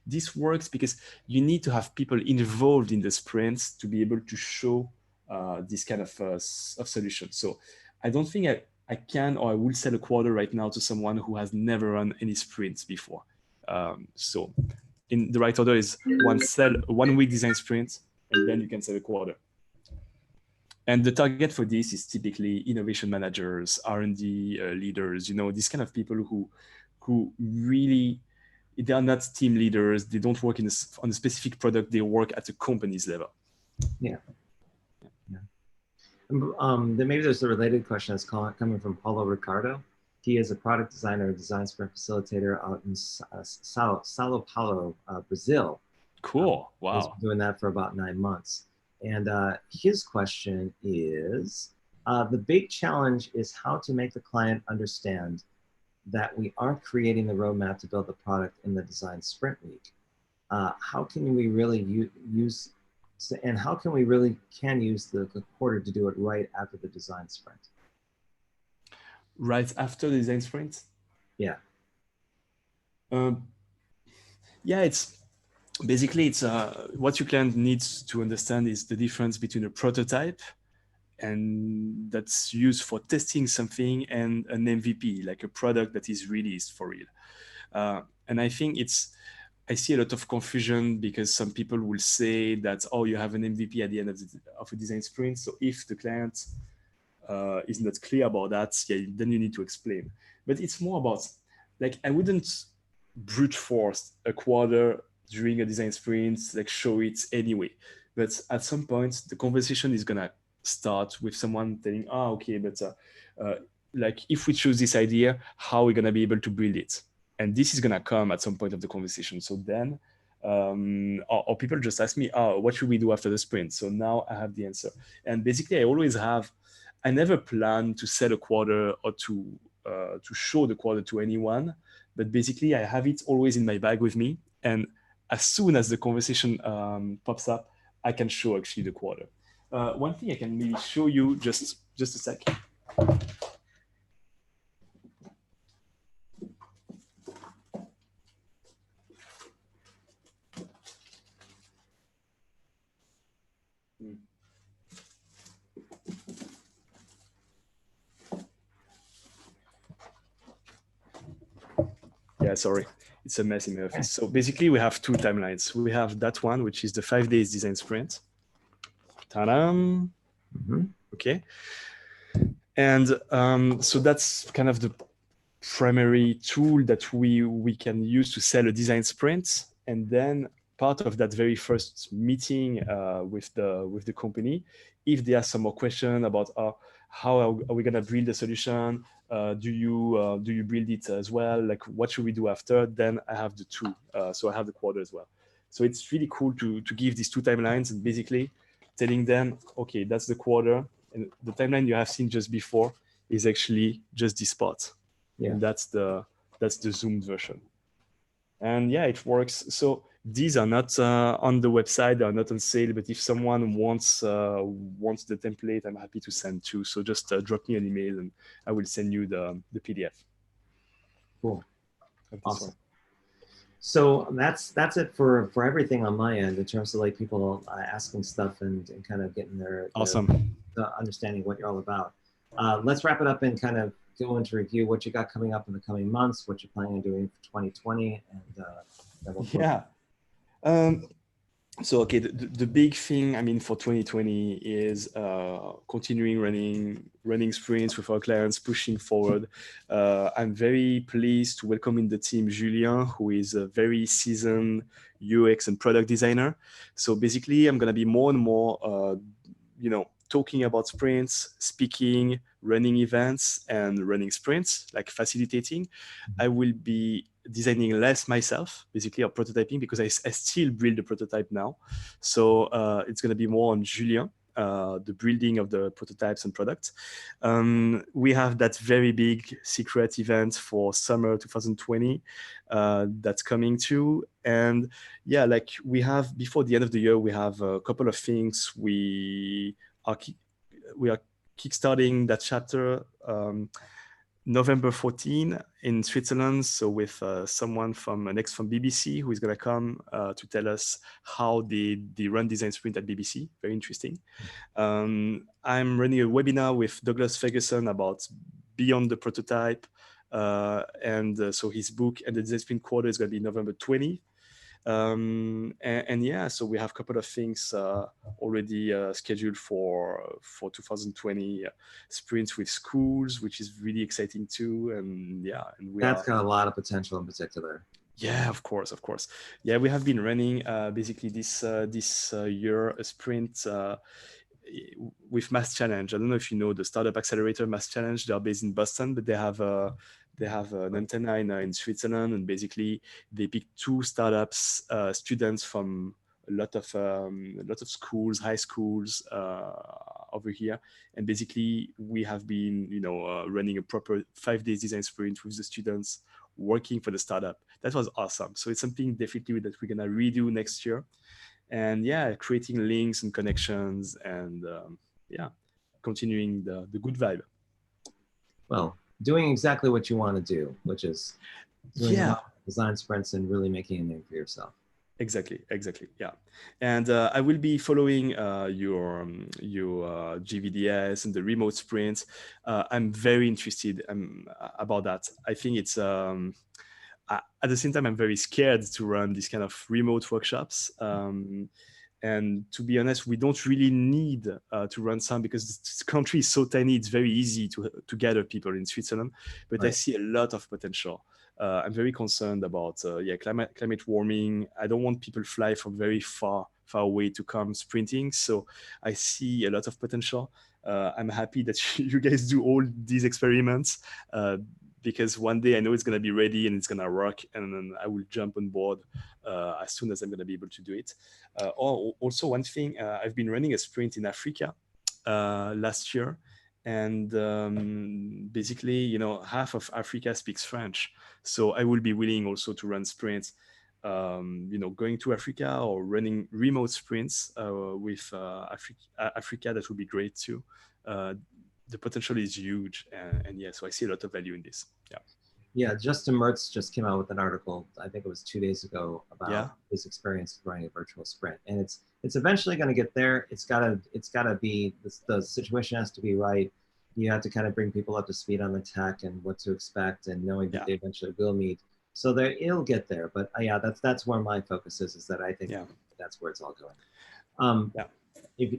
S2: This works because you need to have people involved in the sprints to be able to show this kind of solution. So I don't think I can or I will sell a quarter right now to someone who has never run any sprints before. So in the right order is sell 1 week design sprint, and then you can sell a quarter. And the target for this is typically innovation managers, R&D leaders, these kind of people who really, they are not team leaders. They don't work on a specific product. They work at the company's level.
S1: Yeah. Then maybe there's a related question that's coming from Paulo Ricardo. He is a product designer, design sprint facilitator out in Sao Paulo, Brazil.
S2: Cool. Wow.
S1: He's been doing that for about 9 months. And his question is, the big challenge is how to make the client understand that we aren't creating the roadmap to build the product in the design sprint week. How can we really use the quarter to do it right after the design sprint?
S2: Right after the design sprint?
S1: Yeah.
S2: Yeah, it's what your client needs to understand is the difference between a prototype, and that's used for testing something, and an MVP, like a product that is released for real. And I think I see a lot of confusion, because some people will say that, you have an MVP at the end of a design sprint. So if the client is not clear about that, then you need to explain. But it's more about, like, I wouldn't brute force a quarter during a design sprint, like show it anyway. But at some point, the conversation is gonna start with someone telling, okay, but like, if we choose this idea, how are we gonna be able to build it? And this is gonna come at some point of the conversation. So then, or people just ask me, what should we do after the sprint? So now I have the answer. And basically, I never plan to sell a quarter or to show the quarter to anyone. But basically, I have it always in my bag with me. And as soon as the conversation pops up, I can show actually the quarter. One thing I can maybe show you, just a sec. Yeah, sorry. It's a mess in my office. So basically, we have 2 timelines. We have that one, which is the 5 days design sprint. Ta-da! Mm-hmm. Okay. And so that's kind of the primary tool that we can use to sell a design sprint. And then part of that very first meeting with the company, if there are some more questions about how are we going to build the solution, do you build it as well? Like, what should we do after? Then I have the 2. So I have the quarter as well. So it's really cool to give these 2 timelines, and basically telling them, okay, that's the quarter. And the timeline you have seen just before is actually just this part. Yeah. And that's the zoomed version. And yeah, it works. So these are not on the website, they are not on sale, but if someone wants the template, I'm happy to send too. So just drop me an email and I will send you the PDF.
S1: Cool. Awesome. So that's it for everything on my end in terms of like people asking stuff and kind of getting their understanding what you're all about. Let's wrap it up and kind of go into review what you got coming up in the coming months, what you're planning on doing for 2020, and then we'll
S2: so okay, the big thing, I mean, for 2020 is continuing running sprints with our clients, pushing forward. I'm very pleased to welcome in the team Julien, who is a very seasoned UX and product designer. So basically, I'm gonna be more and more, talking about sprints, speaking, running events, and running sprints, like facilitating. I will be designing less myself, basically, or prototyping, because I still build the prototype now. So it's going to be more on Julien, the building of the prototypes and products. We have that very big secret event for summer 2020 that's coming too. And yeah, like we have, before the end of the year, we have a couple of things. We are kickstarting that chapter November 14 in Switzerland. So with someone from next from BBC who is going to come to tell us how they run Design Sprint at BBC. Very interesting. I'm running a webinar with Douglas Ferguson about Beyond the Prototype. So his book and the Design Sprint quarter is going to be November 20. And yeah, so we have a couple of things already scheduled for 2020 sprints with schools, which is really exciting too. And yeah, and
S1: that's got a lot of potential in particular.
S2: Yeah, of course. Yeah, we have been running basically this year a sprint with Mass Challenge. I don't know if you know the Startup Accelerator Mass Challenge. They are based in Boston, but they have an antenna in Switzerland, and basically they pick 2 startups, students from a lot of schools, high schools over here, and basically we have been running a proper 5 days design sprint with the students working for the startup. That was awesome. So it's something definitely that we're gonna redo next year. And yeah, creating links and connections, and continuing the good vibe.
S1: Well, doing exactly what you want to do, which is doing design sprints and really making a name for yourself.
S2: Exactly. Yeah, and I will be following your GVDS and the remote sprints. I'm very interested about that. I think it's at the same time, I'm very scared to run these kind of remote workshops. And to be honest, we don't really need to run some, because this country is so tiny. It's very easy to gather people in Switzerland, but right. I see a lot of potential. I'm very concerned about climate warming. I don't want people fly from very far away to come sprinting. So I see a lot of potential. I'm happy that you guys do all these experiments. Because one day I know it's going to be ready and it's going to work, and then I will jump on board as soon as I'm going to be able to do it. Also, one thing, I've been running a sprint in Africa last year, and basically, half of Africa speaks French. So I will be willing also to run sprints, going to Africa or running remote sprints with Africa. That would be great too. The potential is huge, and yeah, so I see a lot of value in this.
S1: Yeah, Justin Mertz just came out with an article, I think it was 2 days ago, about his experience running a virtual sprint, and it's eventually going to get there. It's gotta be, the situation has to be right. You have to kind of bring people up to speed on the tech and what to expect, and knowing that they eventually will meet. So it'll get there. But yeah, that's where my focus is that I think that's where it's all going.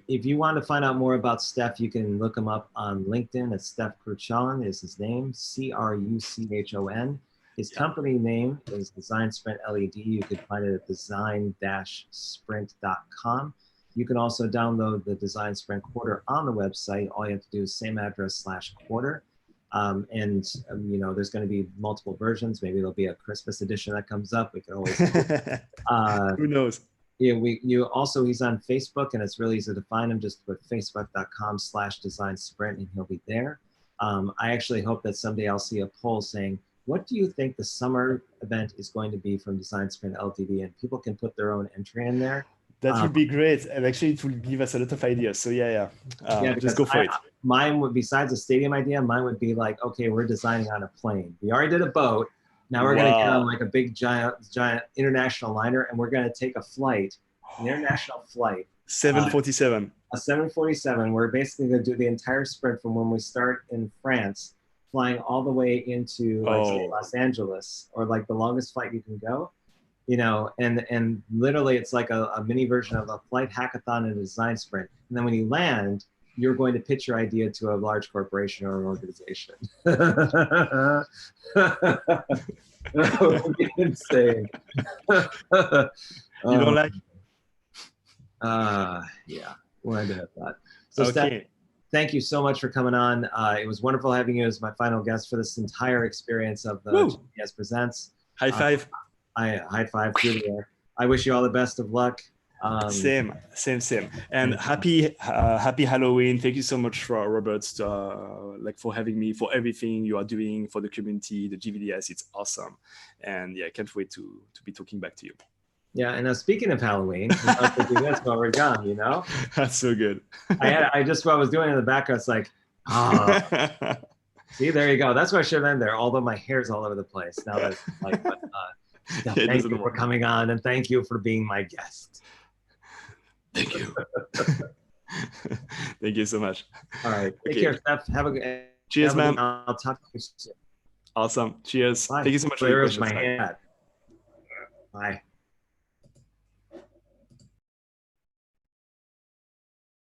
S1: If you want to find out more about Steph, you can look him up on LinkedIn. It's Steph Cruchon is his name, Cruchon. His company name is Design Sprint Ltd. You can find it at design-sprint.com. You can also download the Design Sprint Quarter on the website. All you have to do is same address /quarter. There's going to be multiple versions. Maybe there'll be a Christmas edition that comes up. We can always
S2: who knows?
S1: Yeah, he's on Facebook, and it's really easy to find him. Just put facebook.com/design sprint, and he'll be there. I actually hope that someday I'll see a poll saying, what do you think the summer event is going to be from Design Sprint Ltd? And people can put their own entry in there.
S2: That would be great. And actually it will give us a lot of ideas. So just go for it.
S1: Mine would, besides a stadium idea, mine would be like, okay, we're designing on a plane. We already did a boat. Now we're going to get on like a big, giant international liner, and we're going to take a flight, an international flight.
S2: 747.
S1: A 747. We're basically going to do the entire sprint from when we start in France, flying all the way into say, Los Angeles, or like the longest flight you can go, and literally it's like a mini version of a flight hackathon and a design sprint. And then when you land, you're going to pitch your idea to a large corporation or an organization. That would be insane.
S2: You don't like?
S1: Yeah, we'll end it at that. So Steph,
S2: Okay.
S1: thank you so much for coming on. It was wonderful having you as my final guest for this entire experience of the
S2: Woo!
S1: GVDS Presents.
S2: High five.
S1: High five through the air. I wish you all the best of luck.
S2: Same. And happy Halloween. Thank you so much, for Robert, for having me, for everything you are doing for the community, the GVDS. It's awesome. And yeah, I can't wait to be talking back to you.
S1: Yeah, and speaking of Halloween, do this while we're gone, you know?
S2: That's so good.
S1: I just, what I was doing in the background, it's like, see, there you go. That's what I should have been there, although my hair's all over the place. Now that it's like, but thank you for coming on, and thank you for being my guest.
S2: Thank you. Thank you so much.
S1: All right. Take care, Steph. Have a good.
S2: Cheers, man.
S1: I'll talk to you soon.
S2: Awesome. Cheers.
S1: Bye.
S2: Thank you so much
S1: for your questions. My hand. Bye.